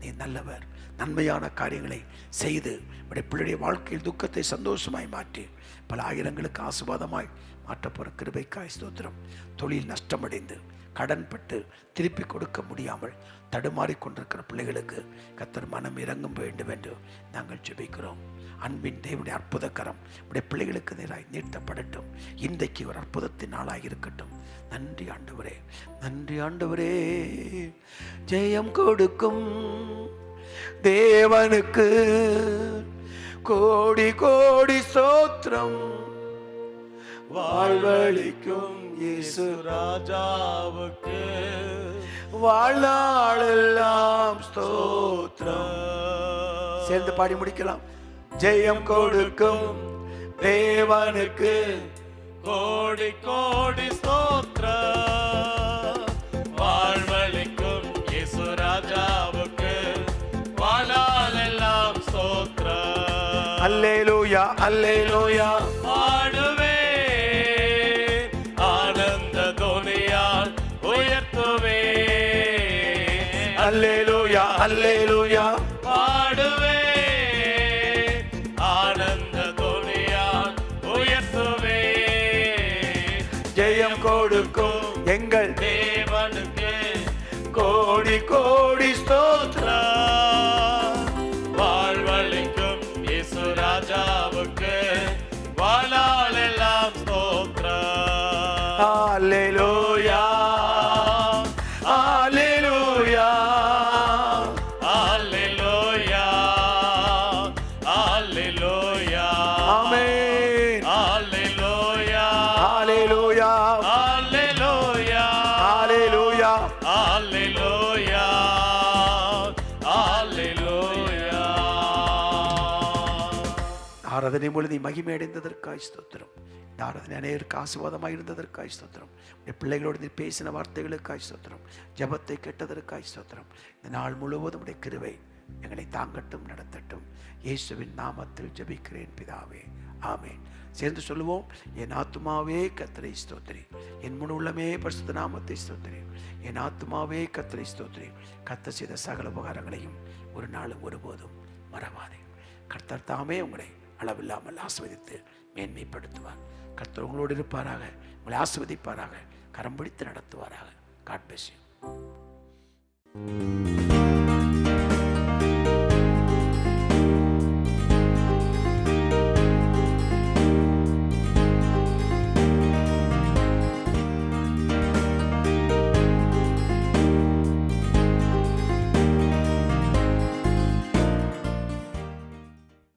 நீ நல்லவர். நன்மையான காரியங்களை செய்து உடைய பிள்ளைடைய வாழ்க்கையில் துக்கத்தை சந்தோஷமாய் மாற்றி பல ஆயிரங்களுக்கு ஆசீர்வாதமாய் மாற்றப்போற கிருபைக்காய் ஸ்தோத்திரம். தொழில் நஷ்டமடைந்து கடன்பட்டு திருப்பி கொடுக்க முடியாமல் தடுமாறி கொண்டிருக்கிற பிள்ளைகளுக்கு கர்த்தர் மனம் இறங்கும் வேண்டும் என்று நாங்கள் ஜெபிக்கிறோம். அன்பின் தேவனுடைய அற்புத கரம் உடைய பிள்ளைகளுக்கு நேராய் நீட்டப்படட்டும். இன்றைக்கு ஒரு அற்புதத்தின் நாளாக இருக்கட்டும். நன்றி ஆண்டவரே, நன்றி ஆண்டவரே. ஜெயம் கொடுக்கும் தேவனுக்கு கோடி கோடி ஸ்தோத்திரம். வாழ்வளிக்கும் இயேசு ராஜாவுக்கு வாழ்நாளெல்லாம் ஸ்தோத்திரம். சேர்ந்து பாடி முடிக்கலாம். ஜெயம் கொடுக்கும் தேவனுக்கு கோடி கோடி ஸ்தோத்திரம். வாழ்வளிக்கும் இயேசு ராஜாவுக்கு வாழ்நாளெல்லாம் ஸ்தோத்திரம். அல்லேலூயா அல்லேலூயா. பாடுவேன் ஆனந்த துணியால் உயர்த்துவேன். அல்லேலூயா அல்லேலூயா. பாடுவேன் ஆனந்த துணியால் உயர்த்துவேன். ஜெயம் கொடுக்கும் எங்கள் தேவனுக்கு கோடி கோடி ஸ்தோத்திரம். வாழ்வளிக்கும் இயேசு ராஜாவுக்கு வாழ்நாளெல்லாம் ஸ்தோத்திரம். அல்லேலூயா அல்லேலூயா. அல்லேலூயா அல்லேலூயா. ஆமென். அல்லேலூயா அல்லேலூயா அல்லேலூயா அல்லேலூயா. அல்லேலூயா அல்லேலூயா. ஆராதனை பொழுது மகிமை அடைந்ததற்காய் ஸ்தோத்திரம். இந்த ஆராதனை அநேகருக்கு ஆசீர்வாதமாக இருந்ததற்காய் ஸ்தோத்திரம். இந்த பிள்ளைகளோடு நீ பேசின வார்த்தைகளுக்காய் ஸ்தோத்திரம். ஜெபத்தை கேட்டதற்காய் ஸ்தோத்திரம். இந்த நாள் முழுவதும் உடைய கிருபை எங்களை தாங்கட்டும், நடத்தட்டும். இயேசுவின் நாமத்தில் ஜெபிக்கிறேன் பிதாவே, ஆமென். சேர்ந்து சொல்லுவோம். என் ஆத்துமாவே கர்த்தரை ஸ்தோத்திரி, என் முழு உள்ளமே பரிசுத்த நாமத்தை ஸ்தோத்திரி. என் ஆத்துமாவே கர்த்தரை ஸ்தோத்திரி. கர்த்தர் செய்த சகல உபகாரங்களையும் ஒரு நாளும் ஒருபோதும் மறவாதே. கர்த்தர் தாமே உங்களை அளவில்லாமல் ஆசீர்வதித்து மேன்மைப்படுத்துவார். கர்த்தர் உங்களோடு இருப்பாராக, உங்களை ஆசீர்வதிப்பாராக, கரம் பிடித்து நடத்துவாராக. God bless you.